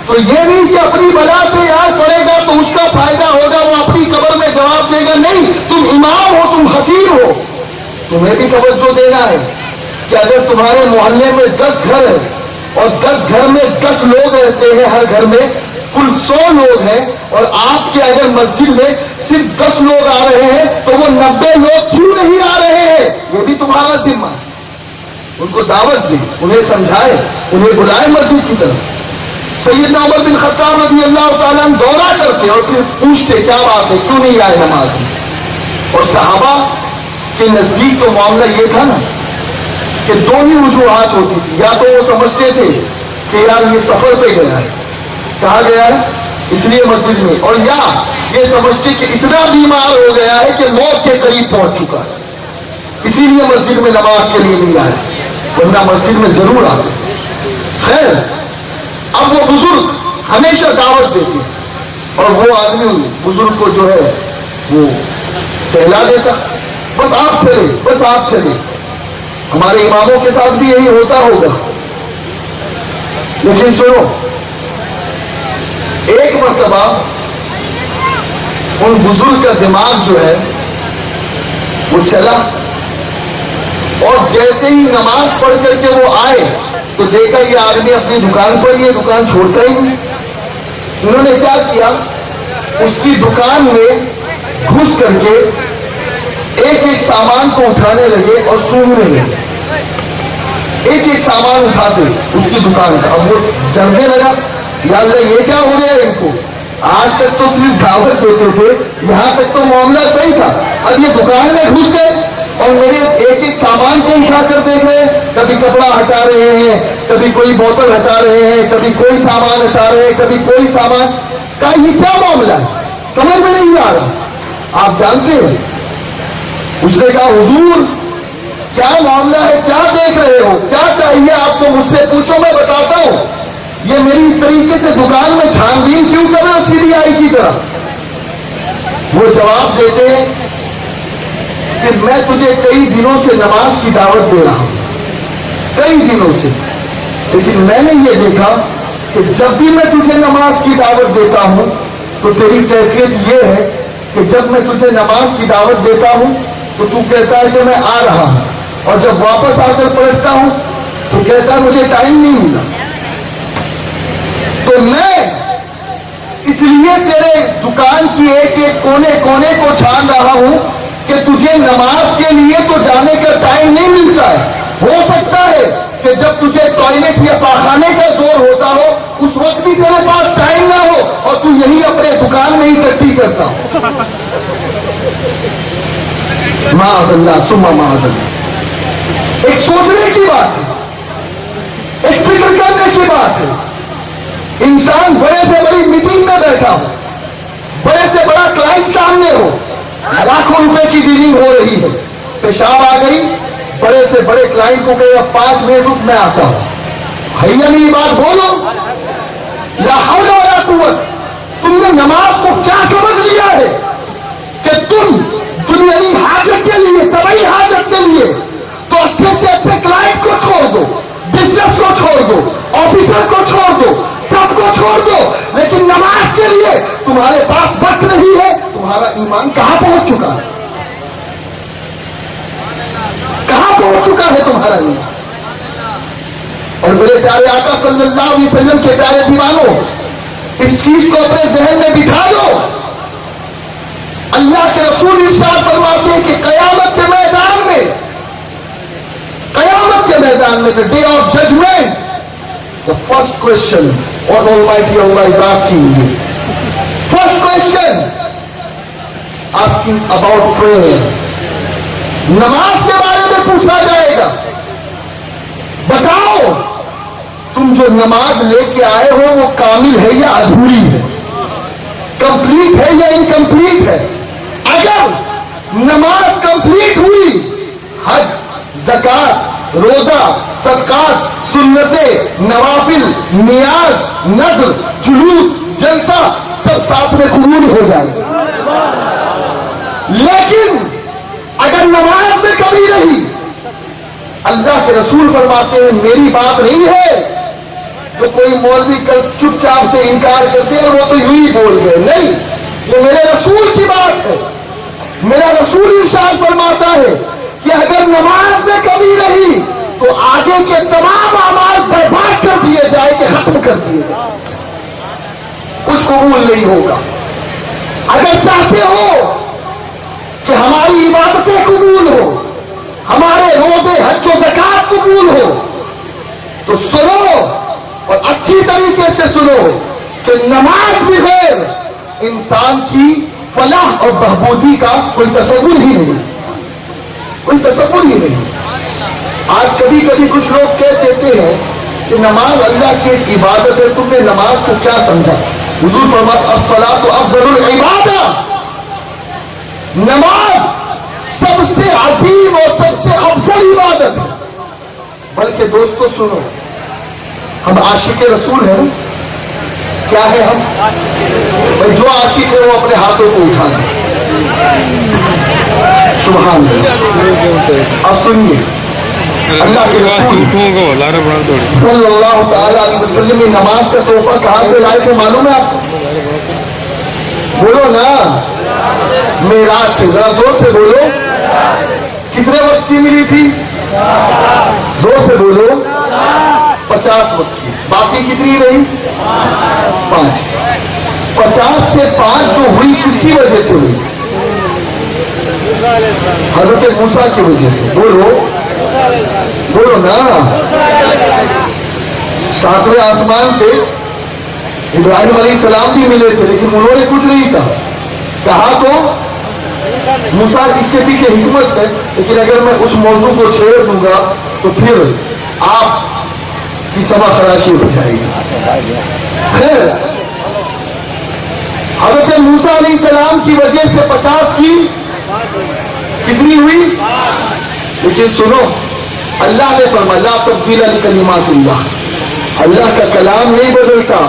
تو یہ نہیں کہ اپنی وجہ سے یاد پڑے گا تو اس کا فائدہ ہوگا، وہ اپنی قبر میں جواب دے گا، نہیں، تم امام ہو، تم خطیب ہو، تمہیں بھی توجہ دینا ہے کہ اگر تمہارے محلے میں 10 گھر ہے اور 10 گھر میں 10 لوگ رہتے ہیں، ہر گھر میں کل 100 لوگ ہیں، اور آپ کے اگر مسجد میں صرف 10 لوگ آ رہے ہیں تو وہ 90 لوگ کیوں نہیں آ رہے ہیں؟ یہ بھی تمہارا ذمہ ہے۔ ان کو دعوت دے، انہیں سمجھائے، انہیں بلائے مسجد کی طرف۔ سیدنا عمر بن خطاب رضی اللہ تعالیٰ عنہ دورہ کرتے اور پھر پوچھتے کیا بات ہے، کیوں نہیں آئے نماز میں؟ اور صحابہ کے نزدیک تو معاملہ یہ تھا نا کہ 2 ہی وجوہات ہوتی تھی، یا تو وہ سمجھتے تھے کہ یار یہ سفر پہ گیا ہے، کہاں گیا ہے اس لیے مسجد میں، اور یا یہ سمجھتے کہ اتنا بیمار ہو گیا ہے کہ موت کے قریب پہنچ چکا ہے، اسی لیے مسجد میں نماز کے لیے نہیں آئے، ورنہ مسجد میں ضرور آتے۔ خیر، اب وہ بزرگ ہمیشہ دعوت دیتے اور وہ آدمی بزرگ کو جو ہے وہ کہلا دیتا، بس آپ چلے، بس آپ چلے۔ ہمارے اماموں کے ساتھ بھی یہی ہوتا ہوگا، لیکن سنو، ایک مرتبہ ان بزرگ کا دماغ جو ہے وہ چلا، اور جیسے ہی نماز پڑھ کر کے وہ آئے تو دیکھا یہ آدمی اپنی دکان پر یہ دکان چھوڑتا ہی نہیں۔ انہوں نے کیا کیا، اس کی دکان میں گھس کر کے ایک ایک سامان کو اٹھانے لگے اور سونگنے لگے، ایک ایک سامان اٹھاتے اس کی دکان کا۔ اب وہ ڈرنے لگا، یا اللہ یہ کیا ہو گیا ان کو، آج تک تو صرف دعوت دیتے تھے، یہاں تک تو معاملہ صحیح تھا، اب یہ دکان میں گھس گئے اور میرے ایک ایک سامان کو اٹھا کر دیکھ رہے ہیں، کبھی کپڑا ہٹا رہے ہیں، کبھی کوئی بوتل ہٹا رہے ہیں، کبھی کوئی سامان ہٹا رہے ہیں، کبھی کوئی سامان کا۔ یہ کیا معاملہ ہے، سمجھ میں نہیں آ رہا۔ آپ جانتے ہیں، اس نے کہا حضور کیا معاملہ ہے، کیا دیکھ رہے ہو، کیا چاہیے آپ کو، مجھ سے پوچھو میں بتاتا ہوں۔ یہ میری اس طریقے سے دکان میں چھان بین کیوں کر رہے ہو CBI کی طرح؟ وہ جواب دیتے ہیں کہ میں تجھے کئی دنوں سے نماز کی دعوت دے رہا ہوں، کئی دنوں سے، لیکن میں نے یہ دیکھا کہ جب بھی میں تجھے نماز کی دعوت دیتا ہوں تو تیری کیفیت یہ ہے کہ جب میں تجھے نماز کی دعوت دیتا ہوں تو تو کہتا ہے کہ میں آ رہا ہوں، اور جب واپس آ کر پلٹتا ہوں تو کہتا ہے مجھے ٹائم نہیں ملا۔ تو میں اس لیے تیرے دکان کی ایک ایک کونے کونے کو چھان رہا ہوں کہ تجھے نماز کے لیے تو جانے کا ٹائم نہیں ملتا ہے۔ ہو سکتا ہے کہ جب تجھے ٹوائلٹ یا پاخانے کا زور ہوتا ہو اس وقت بھی تیرے پاس ٹائم نہ ہو اور تو یہی اپنے دکان میں ہی ٹٹی کرتا ہو۔ معاذ اللہ ثم معاذ اللہ. ایک سوچنے کی بات ہے، ایک فکر کرنے کی بات ہے. انسان بڑے سے بڑی میٹنگ میں بیٹھا ہو، بڑے سے بڑا کلائنٹ سامنے ہو، لاکھوں روپے کی ڈیلنگ ہو رہی ہے، پیشاب آ گئی، بڑے سے بڑے کلائنٹ کو کہے 5 منٹ رک میں آتا ہوں. بھیا نہیں بات بولو. لا حول ولا قوت. تم نے نماز کو کیا سمجھ لیا ہے کہ تم دنیاوی حاجت کے لیے، طبعی حاجت کے لیے تو اچھے سے اچھے کلائنٹ کو چھوڑ دو، بزنس کو چھوڑ دو، آفیسر کو چھوڑ دو، سب کو چھوڑ دو، لیکن نماز کے لیے تمہارے پاس وقت نہیں ہے. تمہارا ایمان کہاں پہنچ چکا ہے؟ کہاں پہنچ چکا ہے تمہارا ایمان؟ اور میرے پیارے آقا صلی اللہ علیہ وسلم کے پیارے دیوانوں، اس چیز کو اپنے ذہن میں بٹھا لو. اللہ کے رسول ارشاد فرماتے ہیں کہ قیامت کے میدان میں، قیامت کے میدان میں، the day of judgment, the first question what Almighty Allah is asking you, first question asking about prayer. نماز کے بارے میں پوچھا جائے گا. بتاؤ تم جو نماز لے کے آئے ہو وہ کامل ہے یا ادھوری ہے، کمپلیٹ ہے یا انکمپلیٹ ہے؟ اگر نماز کمپلیٹ ہوئی، حج، زکات، روزہ، صدقات، سنتیں، نوافل، نیاز، نذر، جلوس، جلسہ سب ساتھ میں قبول ہو جائے. لیکن اگر نماز میں کمی رہی، اللہ کے رسول فرماتے ہیں میری بات نہیں ہے تو کوئی مولوی کل چپ چاپ سے انکار کرتے ہیں وہ تو یوں ہی بول گئے. نہیں، یہ میرے رسول کی بات ہے. میرا رسول ارشاد فرماتا ہے کہ اگر نماز میں کمی رہی تو آگے کے تمام اعمال برباد کر دیے جائے کہ ختم کر دیے جائے، کچھ قبول نہیں ہوگا. اگر چاہتے ہو کہ ہماری عبادتیں قبول ہو، ہمارے روزے، حج و زکات قبول ہو، تو سنو اور اچھی طریقے سے سنو کہ نماز بغیر انسان کی فلاح اور بہبودی کا کوئی تصور ہی نہیں، کوئی تصور ہی نہیں. آج کبھی کبھی کچھ لوگ کہہ دیتے ہیں کہ نماز اللہ کی ایک عبادت ہے. تم نے نماز کو کیا سمجھا؟ حضور فرماتے الصلاۃ افضل العبادہ. نماز سب سے عظیم اور سب سے افضل عبادت ہے. بلکہ دوستو سنو، ہم عاشق رسول ہیں. کیا ہے ہم؟ بھائی جو عاشق ہے وہ اپنے ہاتھوں کو اٹھا دیں. سبحان اللہ. اب سنیے، اللہ کے رسول صلی اللہ تعالی علیہ وسلم نے نماز کا تحفہ کہاں سے لائے تھے معلوم ہے آپ کو؟ بولو نا، معراج سے. ذرا زور سے بولو. کتنے وقت کی ملی تھی؟ زور سے بولو. 50 وقت کی. باقی کتنی رہی؟ 5. 50 سے 5 جو ہوئی کس کی وجہ سے ہوئی؟ حضرت موسیٰ کی وجہ سے. بولو بولو نا. 7ویں آسمان پہ ابراہیم علیہ السلام بھی ملے تھے لیکن انہوں نے کچھ نہیں کہا. کہا تو موسیٰ اس کے پیچھے حکمت ہے، لیکن اگر میں اس موضوع کو چھیڑ دوں گا تو پھر آپ کی سبا خراشی ہو جائے گی. خیر، حضرت موسیٰ علیہ السلام کی وجہ سے 50 کی کتنی ہوئی؟ لیکن سنو، اللہ نے فرمایا لا تبدیل لکلمات اللہ. اللہ کا کلام نہیں بدلتا.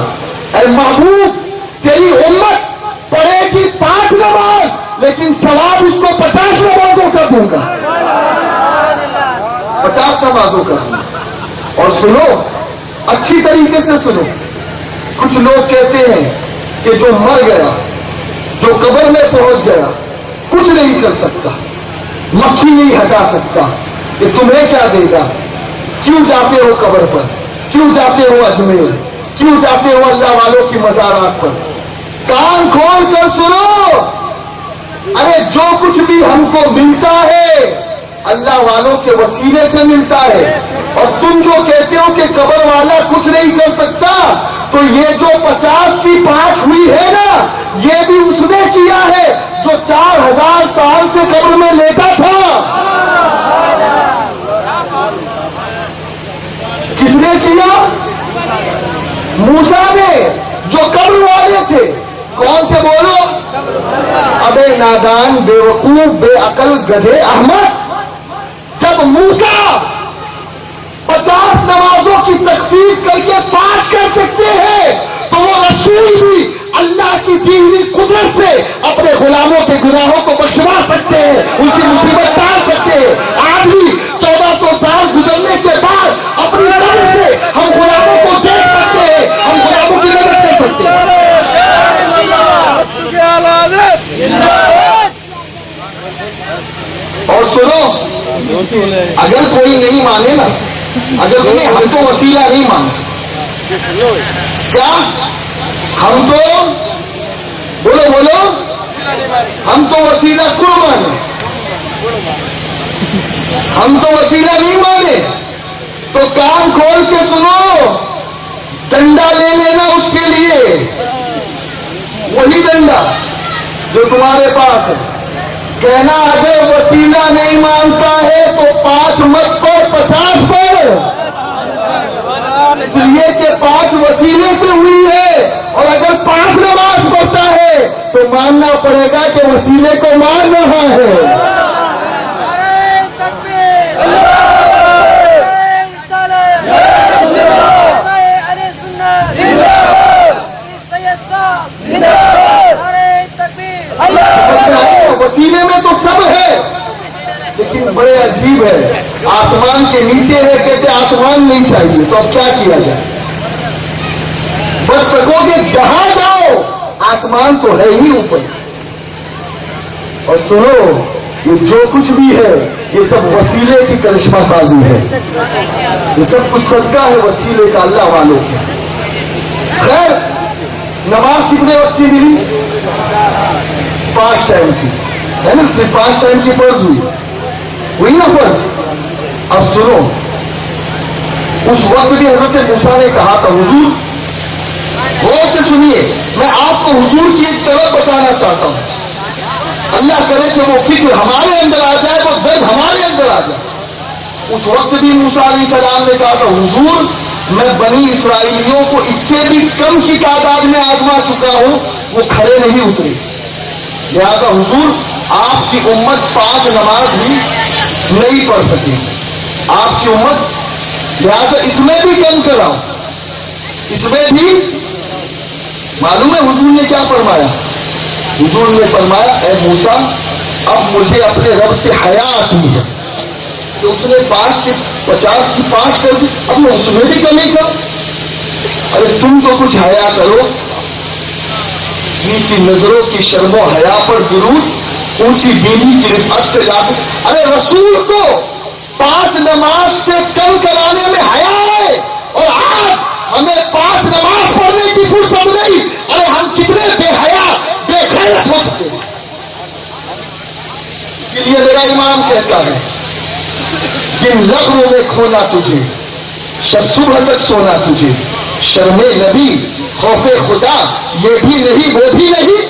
اے محبوب، تیری امت پڑھے گی 5 نماز لیکن ثواب اس کو 50 نمازوں کا دوں گا. 50 نمازوں کا. اور سنو، اچھی طریقے سے سنو. کچھ لوگ کہتے ہیں کہ جو مر گیا، جو قبر میں پہنچ گیا، کچھ نہیں کر سکتا، مکھی نہیں ہٹا سکتا. کہ تمہیں کیا دے گا؟ کیوں جاتے ہو قبر پر؟ کیوں جاتے ہو اجمیر؟ کیوں جاتے ہو اللہ والوں کی مزارات پر؟ کان کھول کر سنو. ارے جو کچھ بھی ہم کو ملتا ہے اللہ والوں کے وسیلے سے ملتا ہے. اور تم جو کہتے ہو کہ قبر والا کچھ نہیں کر سکتا، تو یہ جو 50 کی 5 ہوئی ہے نا، یہ بھی اس نے کیا ہے جو 4000 سال سے قبر میں لیٹا تھا۔ کس نے کیا؟ موسیٰ نے، جو قبر والے تھے۔ کون تھے بولو؟ ابے نادان، بے وقوف، بے عقل، گدھے، احمد۔ جب موسیٰ 50 نمازوں کی تخفیف کر کے 5 کر سکتے ہیں، تو وہ رسول بھی اللہ کی دی ہوئی قدرت سے اپنے غلاموں کے گناہوں کو بخشوا سکتے ہیں، ان کی مصیبت ٹال سکتے ہیں۔ آج بھی 1400 سال گزرنے کے بعد اپنی طرف سے ہم غلاموں کو دیکھ سکتے ہیں، ہم غلاموں کی مدد کر سکتے ہیں۔ اور سنو، اگر کوئی نہیں مانے نا، اگر تمہیں ہم تو وسیلہ نہیں مانتے، کیا ہم تو بولو ہم تو وسیلہ کیوں مانے؟ ہم تو وسیلہ نہیں مانے تو کان کھول کے سنو، ڈنڈا لے لینا اس کے لیے، وہی ڈنڈا جو تمہارے پاس ہے۔ کہنا اگر وسیلہ نہیں مانتا ہے تو 5 مت پر 50 پر، اس لیے کہ 5 وسیلے سے ہوئی ہے، اور اگر 5 نماز پڑھتا ہے تو ماننا پڑے گا کہ وسیلے کو مان رہا ہے۔ وسیلے میں تو سب ہے، لیکن بڑے عجیب ہے، آسمان کے نیچے ہے، کہتے آسمان نہیں چاہیے، تو اب کیا کیا جائے؟ بس سکو گے جہاں جاؤ، آسمان تو ہے ہی اوپر۔ اور سنو، یہ جو کچھ بھی ہے یہ سب وسیلے کی کرشمہ سازی ہے، یہ سب کچھ صدقہ ہے وسیلے کا، اللہ والوں کا۔ خیر، نماز کتنے وقت کی ملی؟ 5 ٹائم کی ہے نا، پھر 5 ٹائم کی فرض ہوئی نا فرض۔ اب سنو، اس وقت بھی حضرت موسیٰ نے کہا تھا، حضور غور سے سنیے، میں آپ کو حضور کی ایک طرف بتانا چاہتا ہوں، اللہ کرے کہ وہ فکر ہمارے اندر آ جائے، وہ درد ہمارے اندر آ جائے۔ اس وقت بھی موسیٰ علیہ السلام نے کہا تھا، حضور میں بنی اسرائیلیوں کو اس سے بھی کم کی تعداد میں آزما چکا ہوں، وہ کھڑے نہیں اترے، لہذا حضور آپ کی امت 5 نماز بھی نہیں پڑھ سکے، آپ کی امت، لہذا اس میں بھی کم کراؤ، اس میں بھی۔ معلوم ہے حضور نے کیا فرمایا؟ حضور نے فرمایا، اے موسیٰ اب مجھے اپنے رب سے حیا آتی ہے کہ اس نے 5 کی 50 کی 5 کر دی، اب میں اس میں بھی کمی کر۔ ارے تم تو کچھ حیا کرو، نیچی نظروں کی شرم و حیا پر درود، اونچی بینی کی رفعت سے جاتے۔ ارے رسول کو 5 نماز سے کم کرانے میں حیا ہے، اور آج ہمیں 5 نماز پڑھنے کی فرصت نہیں۔ ارے ہم کتنے بے حیا بے غیرت ہو چکے ہیں۔ اس لیے میرا امام کہتا ہے، جن زخموں میں کھونا تجھے، شب صبح تک سونا تجھے، شرم نبی خوف خدا یہ بھی نہیں وہ بھی نہیں،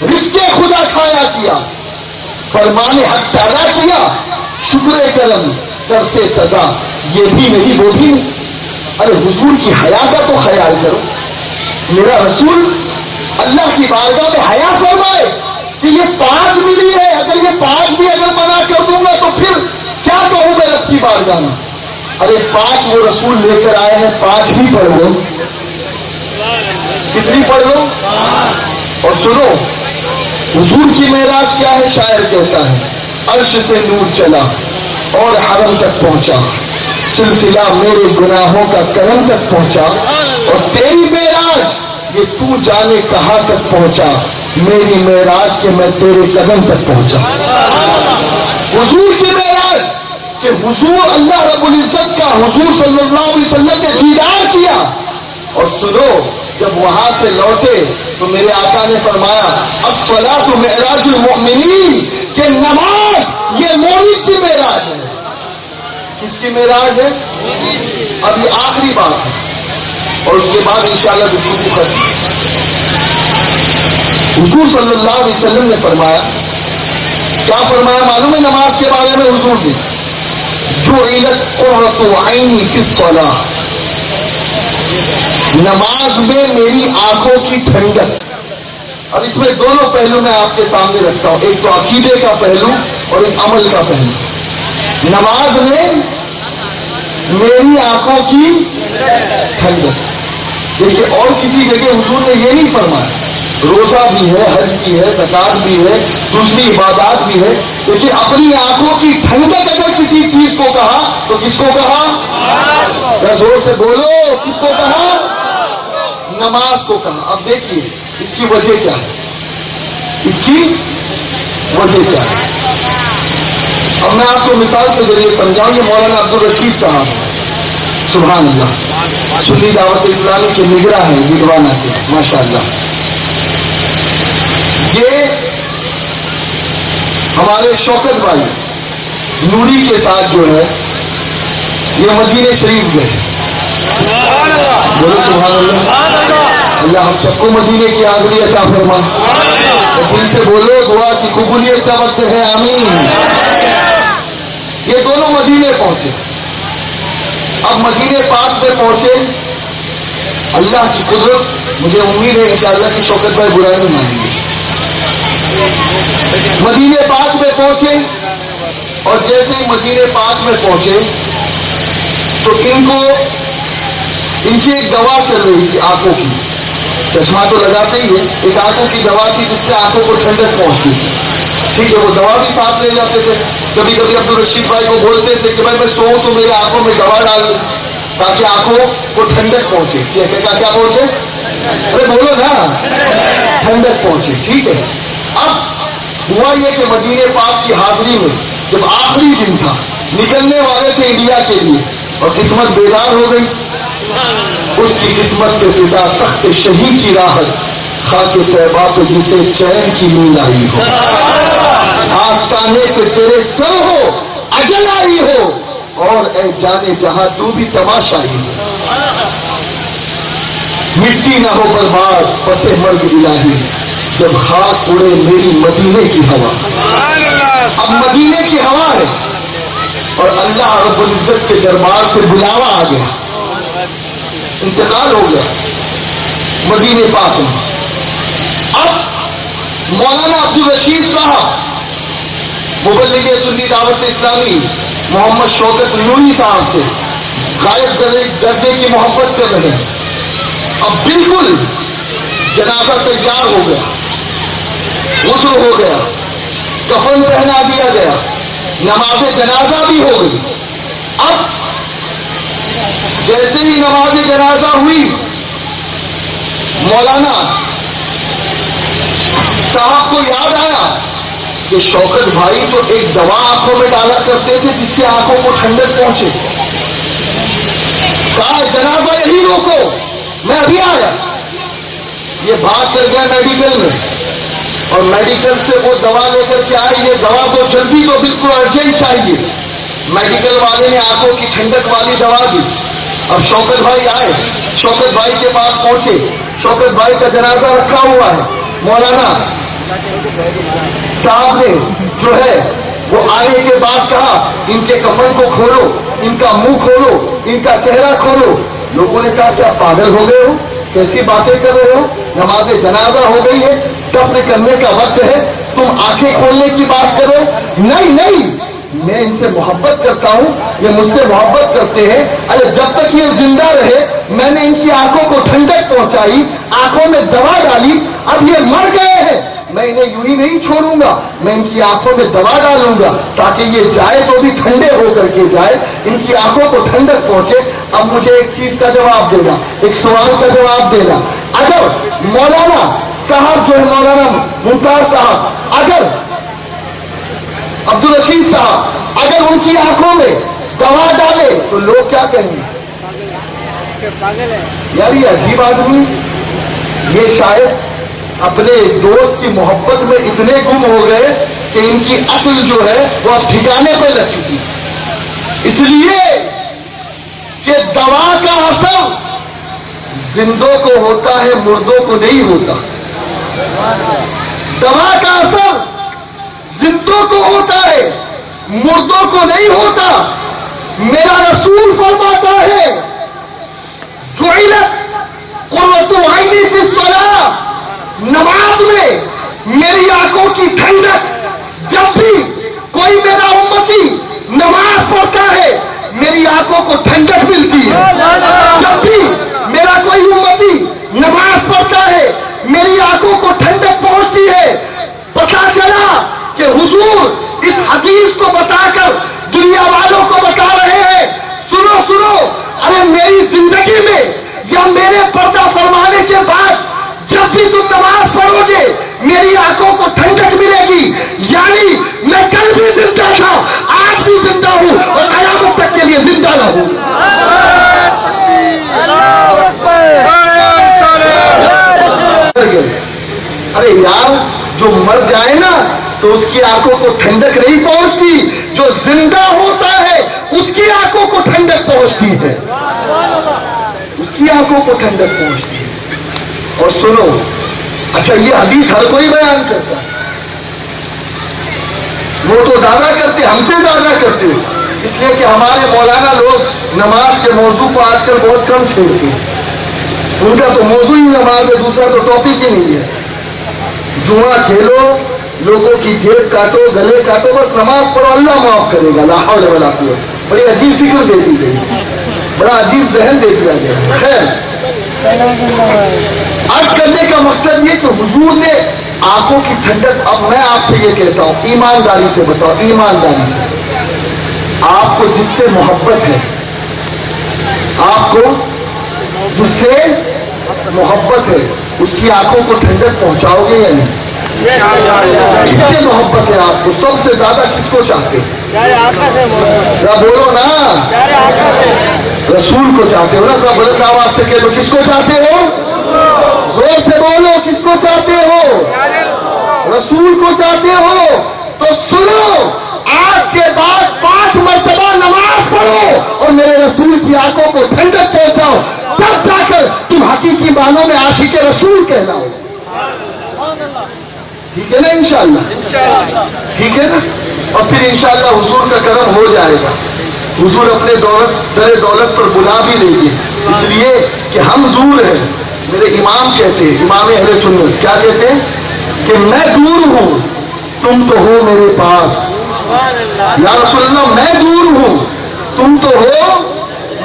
رزق خدا کھایا کیا، فرمان حق پیدا کیا، شکر کرم در سے سزا یہ بھی نہیں وہ بھی نہیں۔ ارے حضور کی حیا کا تو خیال کرو، میرا رسول اللہ کی بارگاہ میں حیا فرمائے کہ یہ 5 ملی ہے، اگر یہ 5 بھی اگر منع کر دوں گا تو پھر کیا کہوں میں رب کی بارگاہ میں؟ ارے 5 وہ رسول لے کر آئے ہیں، 5 بھی پڑھ لو، کتنی پڑھ لو؟ اور سنو، حضور کی معراج کیا ہے؟ شاعر کہتا ہے، عرش سے نور چلا اور حرم تک پہنچا، سلسلہ میرے گناہوں کا کرم تک پہنچا، اور تیری معراج یہ تو جانے کہاں تک پہنچا، میری معراج کے میں تیرے قدم تک پہنچا۔ حضور کی معراج کہ حضور اللہ رب العزت کا حضور صلی اللہ علیہ وسلم نے دیدار کیا، اور سنو جب وہاں سے لوٹے تو میرے آقا نے فرمایا، الصلاۃ معراج المؤمنین، کہ نماز یہ مومن کی معراج ہے۔ کس کی معراج ہے؟ اب یہ آخری بات ہے، اور اس کے بعد انشاءاللہ گفتگو ختم. حضور صلی اللہ علیہ وسلم نے فرمایا، کیا فرمایا معلوم ہے نماز کے بارے میں حضور نے؟ جعلت قرۃ عینی فی الصلاۃ، نماز میں میری آنکھوں کی ٹھنڈک. اب اس میں دونوں پہلو میں آپ کے سامنے رکھتا ہوں، ایک تو عقیدے کا پہلو اور ایک عمل کا پہلو. نماز میں میری آنکھوں کی ٹھنڈک. دیکھیے اور کسی جگہ حضور نے یہ نہیں فرمایا. روزہ بھی ہے، حج بھی ہے، زکات بھی ہے، دوسری عبادات بھی ہے، لیکن اپنی آنکھوں کی ٹھنڈک اگر کسی چیز کو کہا تو کس کو کہا؟ ذرا زور سے بولو، کس کو کہا؟ نماز کو کہا. اب دیکھیے اس کی وجہ کیا ہے، اس کی وجہ کیا ہے. اب میں آپ کو مثال کے ذریعے سمجھاؤں. یہ مولانا عبدالرشید صاحب، سبحان اللہ، سنی دعوت اسلامی کے نگراں ہیں گدوانا کے، ماشاء اللہ. یہ ہمارے شوکت بھائی نوری کے ساتھ جو ہے یہ مدینہ شریف گئے. بولو سبحان اللہ. اللہ ہم سب کو مدینے کی حاضری عطا فرما. دل سے بولو، دعا کی قبولیت کا وقت ہے، آمین. یہ دونوں مدینے پہنچے. اب مدینے پاک میں پہنچے، اللہ کی قدرت، مجھے امید ہے انشاءاللہ کہ شوکت بھائی برا نہیں مانیں گے. مدینے پاک میں پہنچے اور جیسے ہی مدینے پاک میں پہنچے تو ان کی ایک دوا چل رہی تھی آنکھوں کی. چشمہ تو لگاتے ہی ہے، ایک آنکھوں کی دوا تھی جس سے آنکھوں کو ٹھنڈک پہنچتی تھی. ٹھیک ہے، وہ دوا بھی ساتھ لے جاتے تھے. کبھی کبھی عبدالرشید بھائی کو بولتے تھے کہ بھائی میں سوؤں تو میرے آنکھوں میں دوا ڈال دیں تاکہ آنکھوں کو ٹھنڈک پہنچے. کیا پہنچے؟ ارے بولو نا، ٹھنڈک پہنچے. ٹھیک ہے. اب ہوا یہ کہ مدینے پاک کی حاضری میں جب آخری دن تھا، نکلنے والے تھے انڈیا کے لیے، اور قسمت بیدار ہو گئی. اس کی قسمت کے پتا تخت شہید کی راحت خاک طیبہ پہ جسے چین کی نیند آئی ہو، آستانے پہ تیرے سر ہو اجل آئی ہو، اور اے جانے جہاں تو بھی تماشائی ہو. مٹی نہ ہو برباد پسے مرگ الہی، جب خاک اڑے میری مدینے کی ہوا. اب مدینے کی ہوا ہے اور اللہ رب العزت کے دربار سے بلاوا آ گیا، انتقال ہو گیا مدینے پاک میں. اب مولانا عبدالرشید صاحب مبلغ سنی دعوت اسلامی محمد شوکت نوری صاحب سے غائب درجے کی محبت کر رہے ہیں. اب بالکل جنازہ تیار ہو گیا، غسل ہو گیا، کفن پہنا دیا گیا، نماز جنازہ بھی ہو گئی. اب جیسے ہی نماز جنازہ ہوئی، مولانا صاحب کو یاد آیا کہ شوکت بھائی تو ایک دوا آنکھوں میں ڈالا کرتے تھے جس سے آنکھوں کو ٹھنڈک پہنچے. کہا جنازہ یہی روکو، میں ابھی آیا. یہ بات کر گیا میڈیکل میں، اور میڈیکل سے وہ دوا لے کر کے آئے. یہ دوا تو جلدی تو بالکل ارجنٹ چاہیے. میڈیکل والے نے آنکھوں کی ٹھنڈک والی دوا دی. اب شوکت بھائی آئے، شوکت بھائی کے پاس پہنچے. شوکت بھائی کا جنازہ رکھا ہوا ہے. مولانا صاحب نے جو ہے وہ آنے کے بعد کہا ان کے کفن کو کھولو، ان کا منہ کھولو، ان کا چہرہ کھولو. لوگوں نے کہا کیا پاگل ہو گئے ہو، کیسی باتیں کر رہے ہو، نماز جنازہ ہو گئی ہے، دفن کرنے کا وقت ہے، تم آنکھیں کھولنے کی بات کرو. نہیں، میں ان سے محبت کرتا ہوں، یہ مجھ سے محبت کرتے ہیں. ارے جب تک یہ زندہ رہے میں نے ان کی آنکھوں کو ٹھنڈک پہنچائی، آنکھوں میں دوا ڈالی. اب یہ مر گئے ہیں، میں انہیں یوں ہی نہیں چھوڑوں گا، میں ان کی آنکھوں میں دوا ڈالوں گا تاکہ یہ جائے تو بھی ٹھنڈے ہو کر کے جائے، ان کی آنکھوں کو ٹھنڈک پہنچے. اب مجھے ایک چیز کا جواب دینا، ایک سوال کا جواب دینا. اگر مولانا صاحب جو ہے، مولانا ممتاز صاحب، اگر عبدالرشید صاحب اگر ان کی آنکھوں میں دوا ڈالے تو لوگ کیا کہیں گے؟ یار یہ عجیب آدمی، یہ شاید اپنے دوست کی محبت میں اتنے گم ہو گئے کہ ان کی عقل جو ہے وہ اب ٹھکانے پہ لگ چکی. اس لیے کہ دوا کا اثر زندوں کو ہوتا ہے، مردوں کو نہیں ہوتا. دوا کا اثر زندوں کو ہوتا ہے، مردوں کو نہیں ہوتا. میرا رسول فرماتا ہے جعلت قرۃ عینی فی الصلاۃ، نماز میں میری آنکھوں کی ٹھنڈک، جب بھی کوئی میرا امتی نماز پڑھتا ہے میری آنکھوں کو ٹھنڈک ملتی ہے. جب بھی میرا کوئی امتی نماز پڑھتا ہے میری آنکھوں کو ٹھنڈک پہنچتی ہے. پتا چلا کہ حضور اس حدیث کو بتا کر دنیا والوں کو بتا رہے ہیں سنو سنو، ارے میری زندگی میں یا میرے پردہ فرمانے کے بعد جب بھی تم نماز پڑھو گے میری آنکھوں کو ٹھنڈک ملے گی. یعنی میں کل بھی زندہ تھا، آج بھی زندہ ہوں اور قیامت تک کے لیے زندہ رہوں. ارے یار، جو مر جائے نا تو اس کی آنکھوں کو ٹھنڈک نہیں پہنچتی، جو زندہ ہوتا ہے اس کی آنکھوں کو ٹھنڈک پہنچتی ہے، اس کی آنکھوں کو ٹھنڈک پہنچتی ہے. اور سنو، اچھا یہ حدیث ہر کوئی بیان کرتا ہے، وہ تو زیادہ کرتے، ہم سے زیادہ کرتے، اس لیے کہ ہمارے مولانا لوگ نماز کے موضوع کو آج کل بہت کم چھیڑتے ہیں. ان کا تو موضوع ہی نماز ہے، دوسرا تو ٹاپک ہی نہیں ہے. جوا کھیلو، لوگوں کی جیب کاٹو، گلے کاٹو، بس نماز پڑھو اللہ معاف کرے گا. لا حول ولا قوت. بڑی عجیب فکر دے دی گئی، بڑا عجیب ذہن دے دیا گیا. خیر، عرض کرنے کا مقصد یہ کہ حضور نے آنکھوں کی ٹھنڈک. اب میں آپ سے یہ کہتا ہوں، ایمانداری سے بتاؤ، ایمانداری سے، آپ کو جس سے محبت ہے، آپ کو جس سے محبت ہے اس کی آنکھوں کو ٹھنڈک پہنچاؤ گے یا نہیں؟ کس سے محبت ہے آپ کو؟ سب سے زیادہ کس کو چاہتے ذرا بولو نا. رسول کو چاہتے ہو نا؟ سب بلند آواز سے کہہ دو، کس کو چاہتے ہو؟ زور سے بولو، کس کو چاہتے ہو؟ رسول کو چاہتے ہو. تو سنو، آج کے بعد 5 مرتبہ نماز پڑھو اور میرے رسول کی آنکھوں کو ٹھنڈک پہنچاؤ، تب جا کر تم حقیقی معنوں میں عاشق رسول کہلاؤ. ٹھیک ہے نا؟ انشاءاللہ ٹھیک ہے نا؟ اور پھر انشاءاللہ حضور کا کرم ہو جائے گا. حضور اپنے در دولت پر بلا بھی لیں گے، اس لیے کہ ہم دور ہیں. میرے امام کہتے ہیں، امام اہل سنت کیا کہتے ہیں کہ میں دور ہوں تم تو ہو میرے پاس. یا رسول اللہ، میں دور ہوں تم تو ہو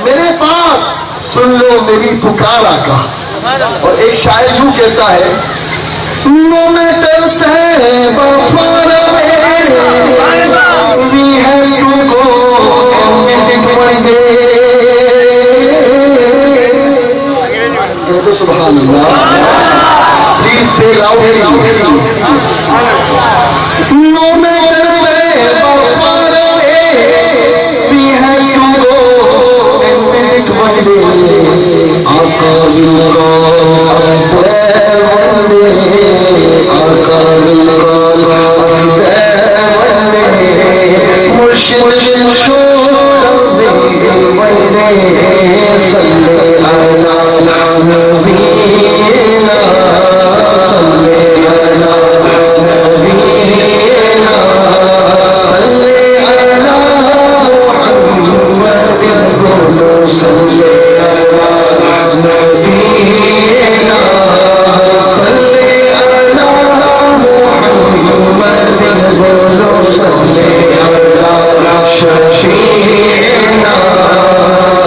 میرے پاس، سن لو میری پکار آقا. اور ایک شاعر یوں کہتا ہے، نو میں ڈرتے ہیں بفار میری ہے یوں کو وزٹ ون ڈے. تو سبحان اللہ، پلیز سے لاؤڈلی. نو میں ڈرتے ہیں بفار میری ہے یوں کو وزٹ ون ڈے. آقا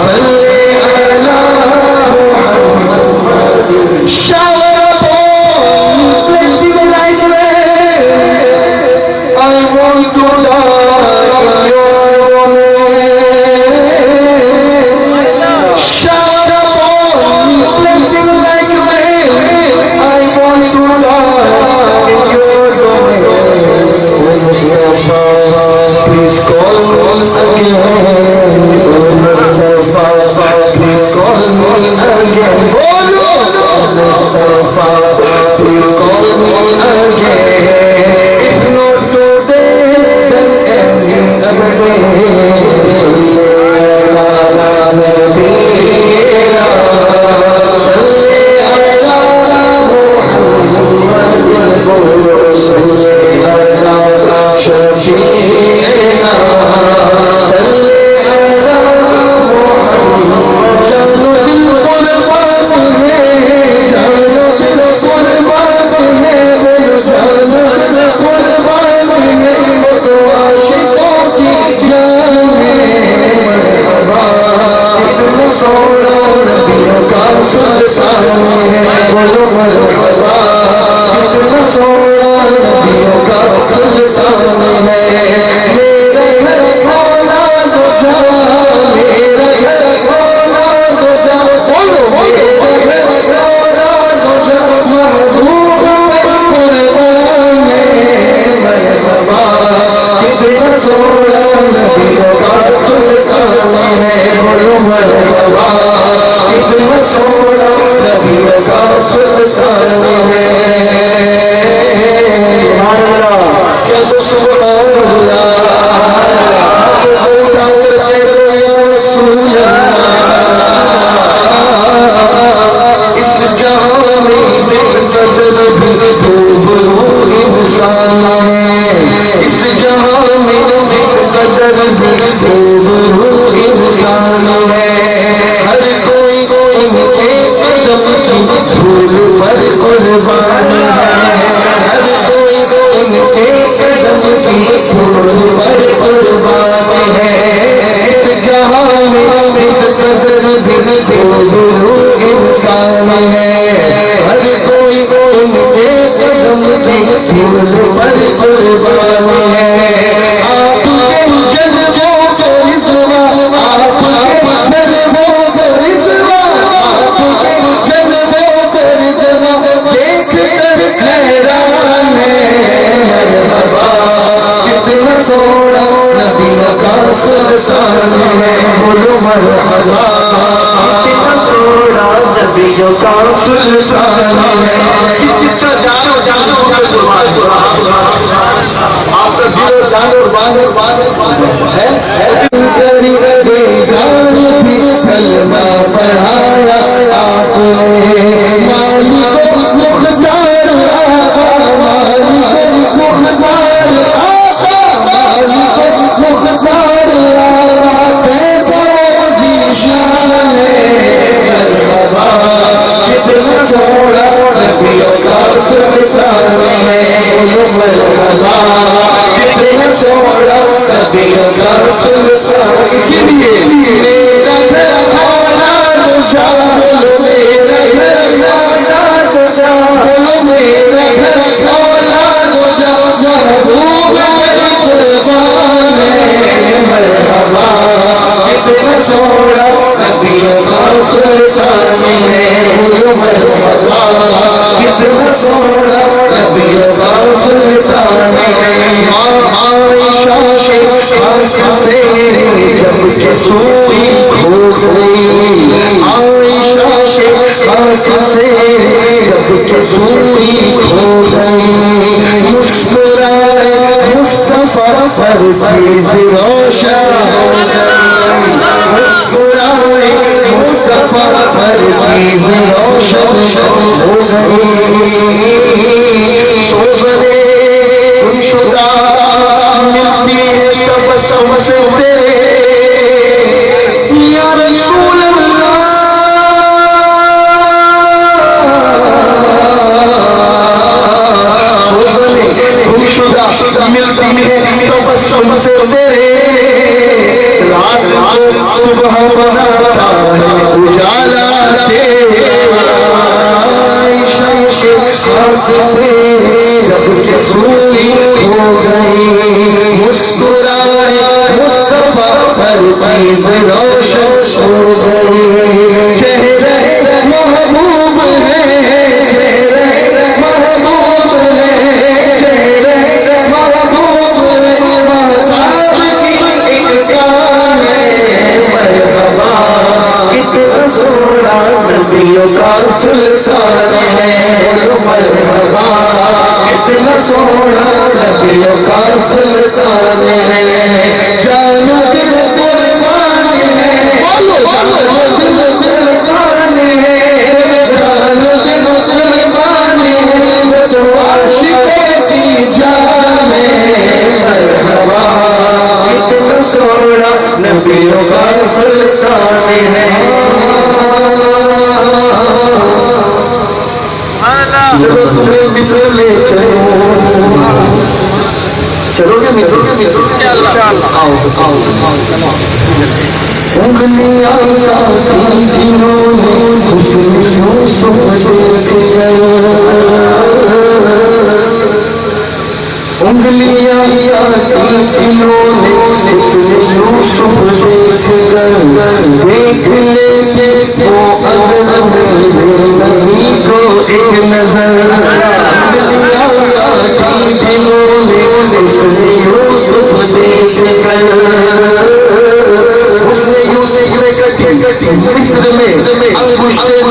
صلی مرحبا کتنا سونا نبی کا سلطان ہے کیا تو سبحان اللہ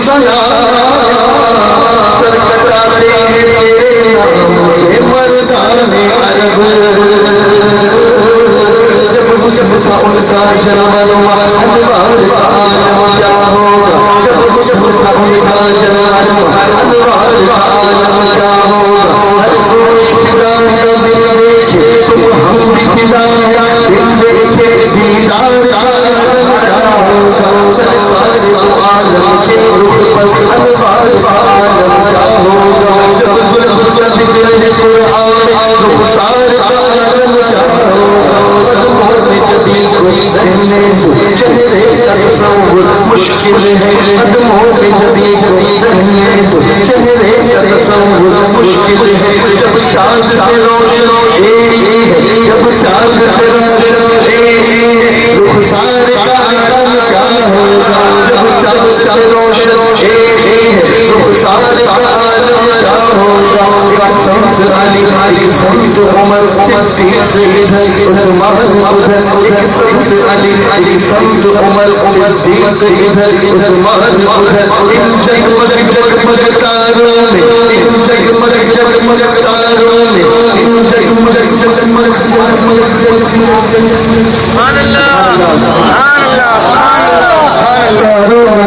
سنا سر کٹاتے ہیں تیرے نام کے مردان عرب جب سب ان کا جلال و انوار کا عالم کیا ہوگا جب سب ان کا جلال و انوار کا عالم کیا ہوگا ہر کوئی خدا کا دل دیکھے تم ہم بھی خدا دل دیکھے دیدار عالم کیا ہوگا سرکار دو عالم کے روح پر انوار کا عالم کیا ہوگا جب بلند کا ذکر ہے قرآن رخسار کا عالم کیا ہوگا جدید رہنے چہرے کا تصور مشکل ہے قدموں میں جدید رہنے چہرے کا تصور مشکل ہے جب چاند سے روشن جب چاند سے روشن رخسار کا عالم کیا ہوگا جب چاند سے روشن رخسار کا عالم کیا ہوگا سمت علی سمت عمر صدیق ادھر عثمان ادھر ایک سمت علی سمت عمر صدیق ادھر عثمان ادھر ان جگمگ جگمگ تاروں میں ان جگمگ جگمگ تاروں میں ان جگمگ جگمگ سبحان اللہ سبحان اللہ سبحان اللہ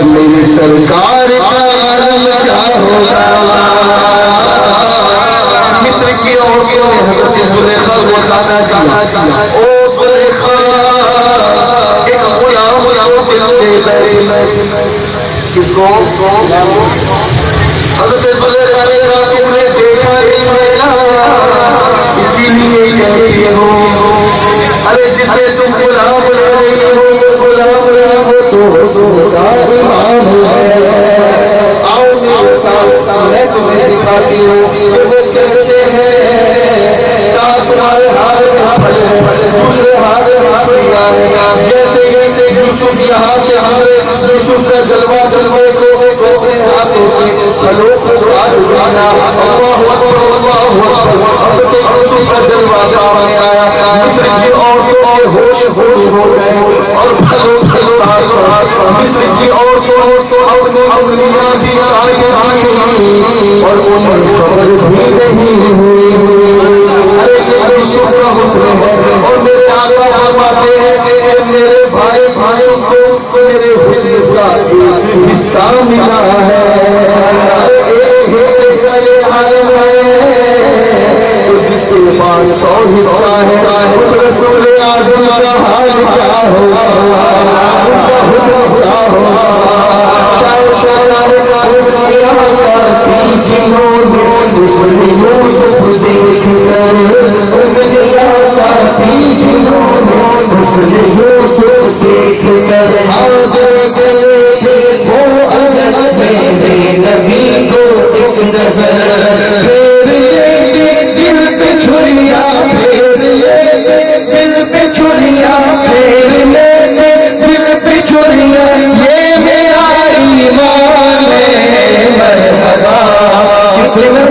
میری سرکار کا عالم کیا ہوگا مصر کی عورتوں نے حضرت زلیخا کو خانہ کیا او زلیخا ایک غلام کو دل دے گئے کس کو حضرت زلیخا نے کہا کہ میں دیکھا ہی میرا اسی لیے کہتی ہوں ارے جسے تم غلام لے رہی ہو وہ غلام لے ہو تو حسن کا امام ہے آؤ میرے ساتھ میں تمہیں دکھاتی ہوں کہ وہ کیسے ہے تمہارے ہاتھ دوسرے ہاتھ دیا ہے جیسے یوسف یہاں سے ہمارے یوسف کا جلوہ جلوے کو اپنے ہاتھوں سے خلوق دینا اللہ اکبر حضرت یوسف کا جلوہ سامنے آیا مصر کی عورتوں کے ہوش ہو گئے اور مصر کی عورتوں اپنے انگلیاں بھی اور انہیں خبر بھی نہیں ہوئی ارے یہ یوسف کا حسن ہے اور میرے آقا فرماتے ہیں کہ میرے بھائیوں کو میرے حسن کا ایک حصہ ملا ہے ایک حصے کا یہ عالم ہے جس کے پاس 100 حصہ ہے اس رسول اعظم کا حال کیا ہوگا ان کا حسن کیا ہوگا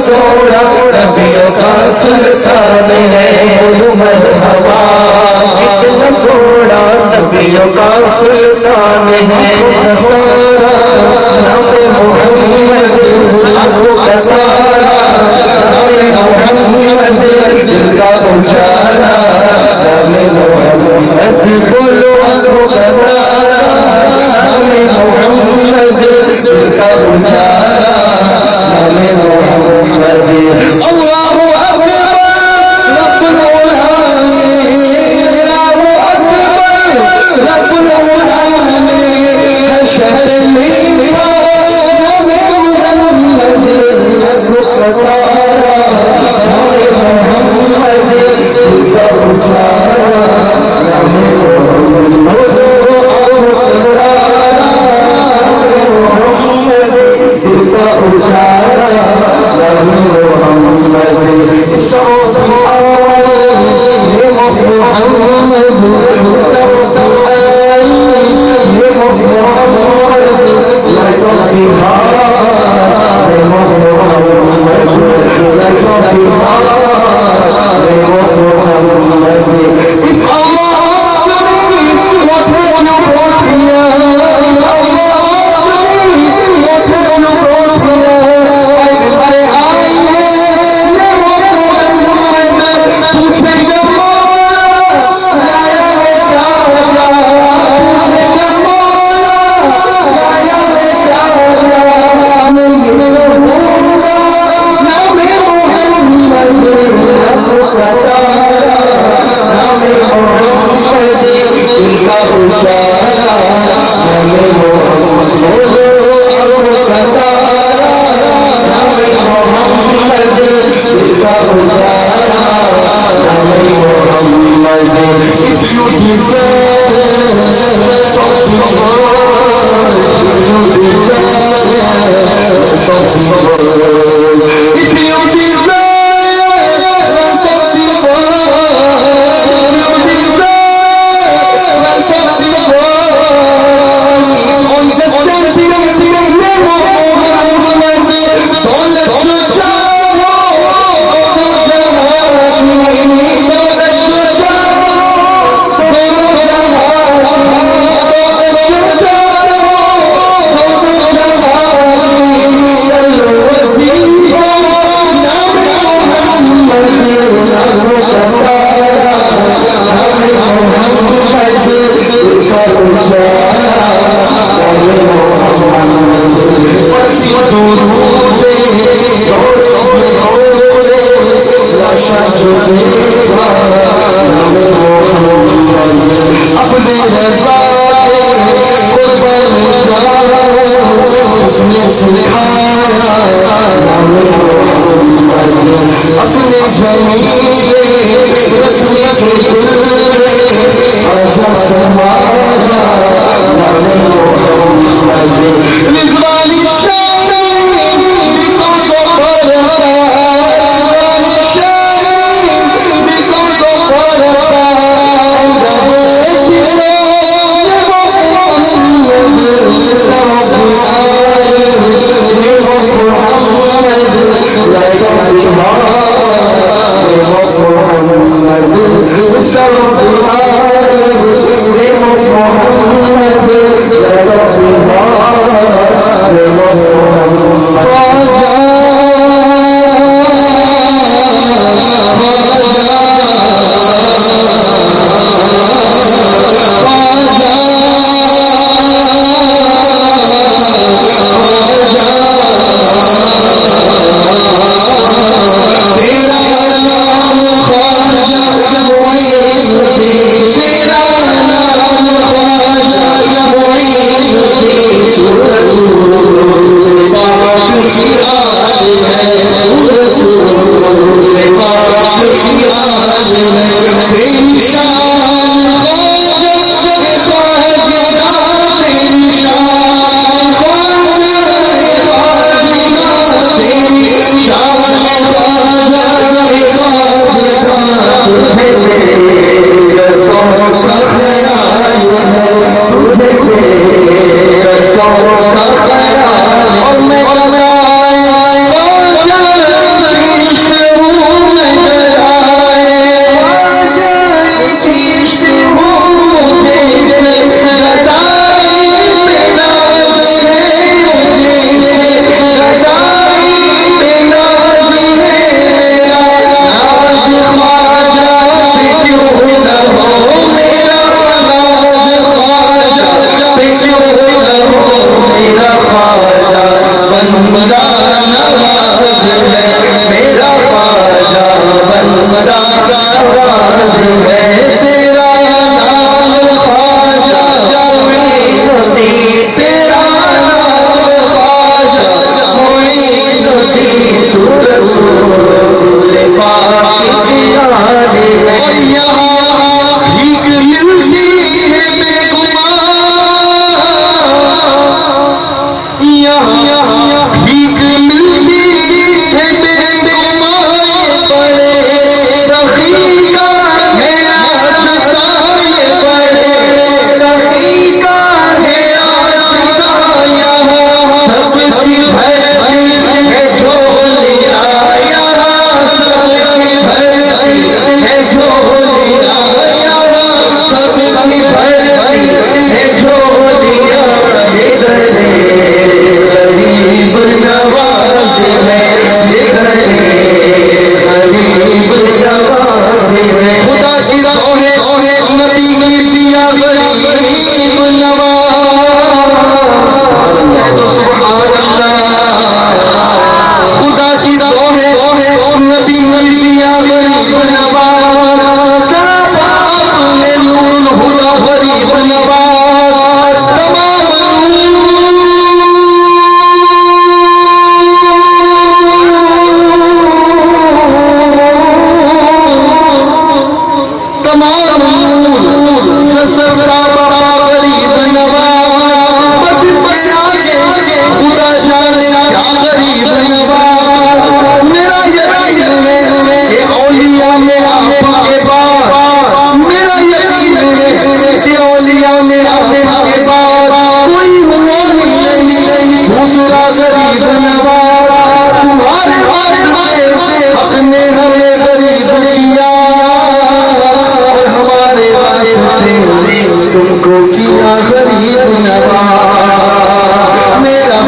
سوڑا نبیوں کا سلطان ہے مرحبا کتنا سوڑا نبیوں کا سلطان ہے نام محمد آنکھوں کا تارا نام محمد دل کا اجالا نام محمد بولو آنکھوں کا تارا نام محمد دل کا اجالا اللہ اکبر رب العالمین Thank you. تمام نصر کا بابا غریب نواز بس سے آگے خدا جانے کیا غریب نواز میرا یقین ہے کہ اولیاء میں آپ کے بعد میرا یقین ہے کہ اولیاء میں آپ کے بعد کوئی نہیں دوسرا غریب نواز تمہارے حق نے ہمیں غریب کیا اور ہمارے واسطے تم کو کیا غریب نواز میرا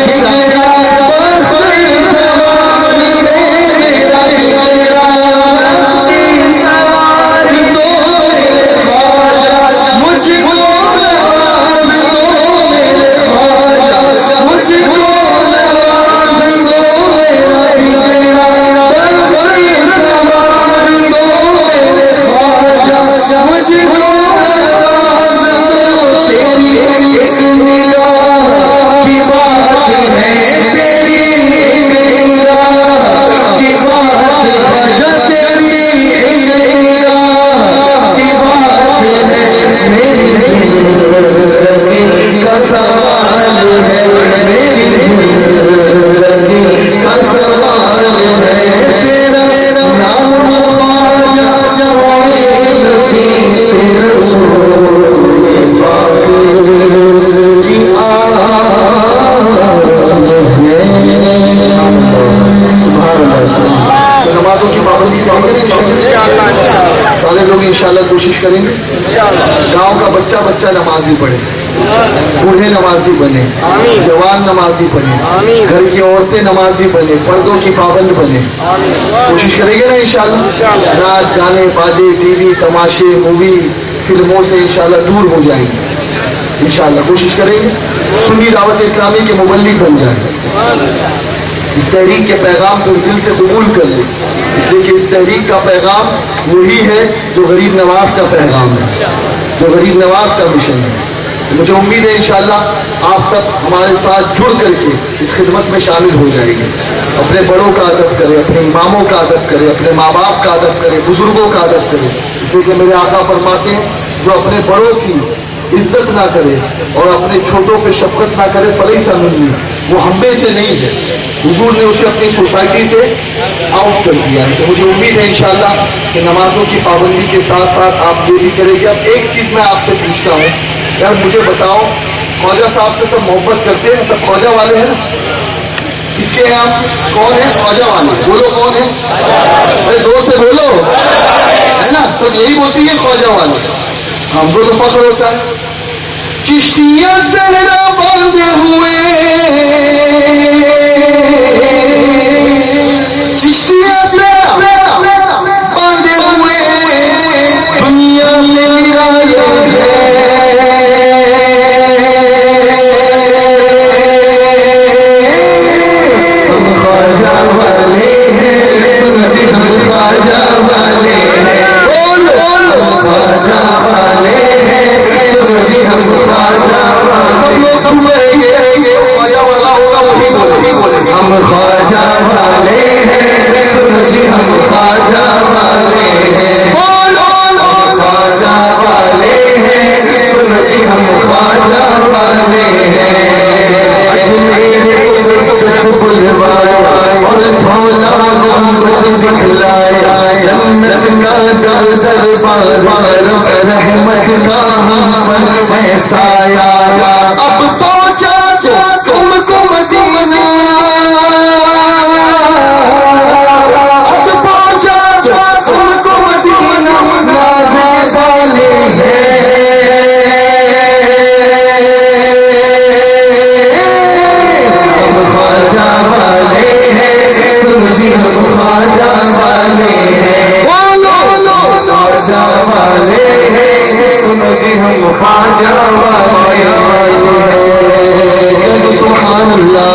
سارے لوگ انشاءاللہ کوشش کریں گے گاؤں کا بچہ بچہ نمازی پڑھے بوڑھے نمازی بنے جوان نمازی بنے گھر کی عورتیں نمازی بنے پردوں کی پابند بنے کوشش کریں گے نا انشاءاللہ ناچ گانے باجے ٹی وی تماشے مووی فلموں سے انشاءاللہ دور ہو جائیں گے انشاءاللہ کوشش کریں گے سنی دعوت اسلامی کے مبلغ بن جائیں اس تحریک کے پیغام کو دل سے قبول کر لیں اس لیے کہ اس تحریک کا پیغام وہی ہے جو غریب نواز کا پیغام ہے جو غریب نواز کا مشن ہے مجھے امید ہے انشاءاللہ آپ سب ہمارے ساتھ جڑ کر کے اس خدمت میں شامل ہو جائیں گے اپنے بڑوں کا ادب کریں اپنے اماموں کا ادب کریں اپنے ماں باپ کا ادب کریں بزرگوں کا ادب کریں اس لیے کہ میرے آقا فرماتے ہیں جو اپنے بڑوں کی عزت نہ کرے اور اپنے چھوٹوں پہ شفقت نہ کرے فلئی سمجھنی وہ ہمبے سے نہیں ہے حضور نے اسے اپنی سوسائٹی سے آؤٹ کر دیا ہے تو مجھے امید ہے انشاءاللہ کہ نمازوں کی پابندی کے ساتھ ساتھ آپ یہ بھی کریں گے اب ایک چیز میں آپ سے پوچھتا ہوں یار مجھے بتاؤ خواجہ صاحب سے سب محبت کرتے ہیں سب خواجہ والے ہیں نا اس کے یہاں کون ہے خواجہ والے بولو کون ہے ارے زور سے بولو ہے نا سب یہی بولتی ہے خواجہ والے ہم کو تو فخر ہوتا ہے چشتیاں زہرا باندھے ہوئے چشتیاں زہرا باندھے ہوئے دنیا میں میرا ہم خواجہ والے ہیں ہم خواجہ والے ہیں خواجہ والے ہیں ہم خواجہ ہم خواجہ والے ہیں جی ہم خواجہ والے ہیں خواجہ والے ہیں جی ہم خواجہ والے ہیں اور تھولا گنبد دکھلایا جنت کا دربار رحمت کا ہم پر سایہ اب پہنچا تم کو مدینہ اب پہنچا تم کو مدینہ نازے والے ہیں ہم خواجہ والے ہیں جی ہم خواجہ والے ہیں خواجہ والے ہیں جی ہم خواجہ والے سبحان اللہ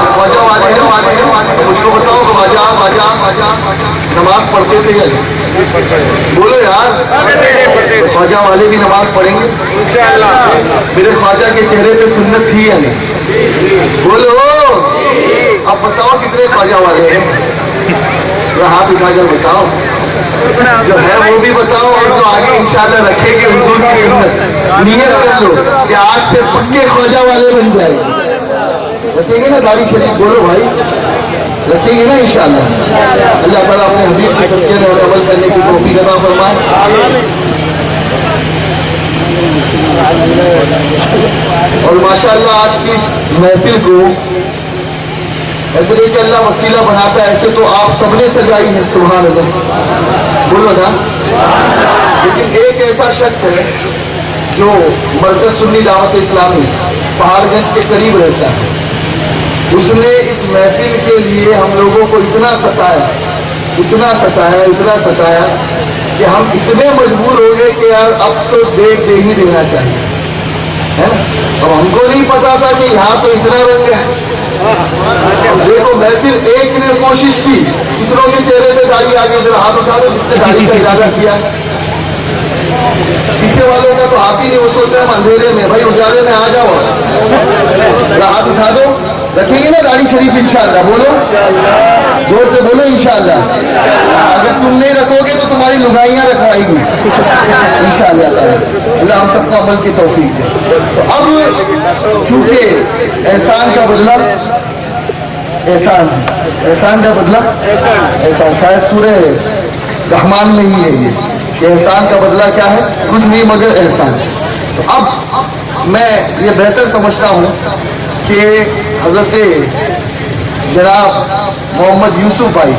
خواجہ والے مجھ کو بتاؤ خواجہ نماز پڑھتے تھے بولو یار خواجہ والے بھی نماز پڑھیں گے میرے خواجہ کے چہرے پہ سنت تھی یا نہیں بولو اب بتاؤ کتنے خواجہ والے ہیں ہاتھ اٹھا کر بتاؤ جو ہے وہ بھی بتاؤ اور جو آگے انشاءاللہ رکھے کہ حضور کی خدمت نیت کر لو کہ آج سے پکے خواجہ والے بن جائے. رکھیں گے نا داڑھی شریف؟ بولو بھائی رکھیں گے نا انشاءاللہ. اللہ تعالیٰ اپنے حبیب کے صدقے میں عمل کرنے کی توفیق عطا فرمائے. اور ماشاءاللہ آج کی محفل کو ایسے کہ اللہ وسیلہ بناتا ہے، ایسے تو آپ سب نے سجائی ہے، سبحان اللہ بولو نا. لیکن ایک ایسا شخص ہے جو مرکز سنی دعوت اسلامی پہاڑ گنج کے قریب رہتا ہے، اس نے اس محفل کے لیے ہم لوگوں کو اتنا ستایا کہ ہم اتنے مجبور ہو گئے کہ یار اب تو دیکھ دے ہی دینا چاہیے. اب ہم کو نہیں پتا تھا کہ یہاں تو اتنا رنگ ہے. دیکھو محفل ایک نے کوشش کی، دوسروں کے چہرے پہ داڑھی آ گئی، ذرا ہاتھ اٹھا دو جس نے داڑھی کا ارادہ کیا. پیچھے والوں کا تو ہاتھ ہی نہیں، وہ سوچ رہے ہیں اندھیرے میں، بھائی اجالے میں آ جاؤ. ذرا ہاتھ اٹھا دو. رکھیں گے نا داڑھی شریف انشاءاللہ؟ بولو زور سے بولو انشاءاللہ. اگر تم نہیں رکھو گے تو تمہاری لگائیاں رکھوائے گی انشاءاللہ تعالی. اللہ ہم سب کو عمل کی توفیق دے. تو اب چونکہ احسان کا بدلہ احسان کا بدلہ احسان، شاید سورہ رحمان میں ہی ہے یہ کہ احسان کا بدلہ کیا ہے؟ کچھ نہیں مگر احسان. تو اب میں یہ بہتر سمجھتا ہوں کہ حضرت جناب محمد یوسف بھائی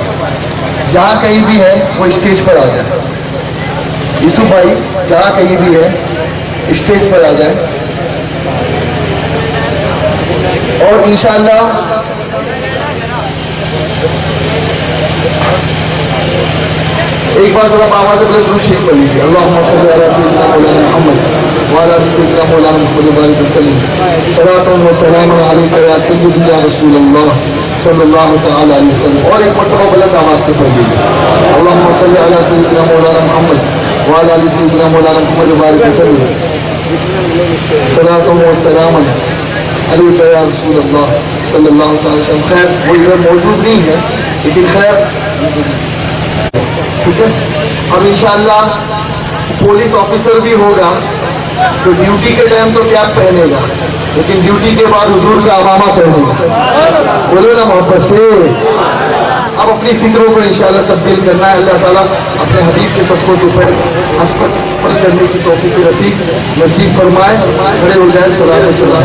جہاں کہیں بھی ہے وہ اسٹیج پر آ جائے. یوسف بھائی جہاں کہیں بھی ہے اسٹیج پر آ جائے. اور انشاءاللہ ایک بار ذرا آواز سے درود شریف پڑھ لیجیے. اللہم صلی علی سیدنا مولانا محمد وعلی آل سیدنا مولانا محمد وبارک وسلم. صلاۃ و سلام علیک یا سیدی یا رسول اللہ صلی اللہ تعالی علیہ وسلم. اور ایک مرتبہ بلند آواز سے پڑھ لیجیے. اللہم صلی علی سیدنا مولانا محمد وعلی آل سیدنا مولانا محمد وبارک وسلم. صلاۃ و سلام علیک یا رسول اللہ صلی اللہ تعالی وسلم. خیر وہ ادھر موجود نہیں ہے لیکن خیر ٹھیک ہے. اور انشاءاللہ پولیس آفیسر بھی ہوگا تو ڈیوٹی کے ٹائم تو کیا پہنے گا، لیکن ڈیوٹی کے بعد حضور کا امامہ پہنے گا. بولو نا محبت سے. اب اپنی فکروں کو انشاءاللہ تبدیل کرنا ہے. اللہ تعالیٰ اپنے حبیب کے صدقوں کے اوپر ہم پر کرنے کی توفیق رفیق نصیب فرمائے. کھڑے ہو جائے. سلام.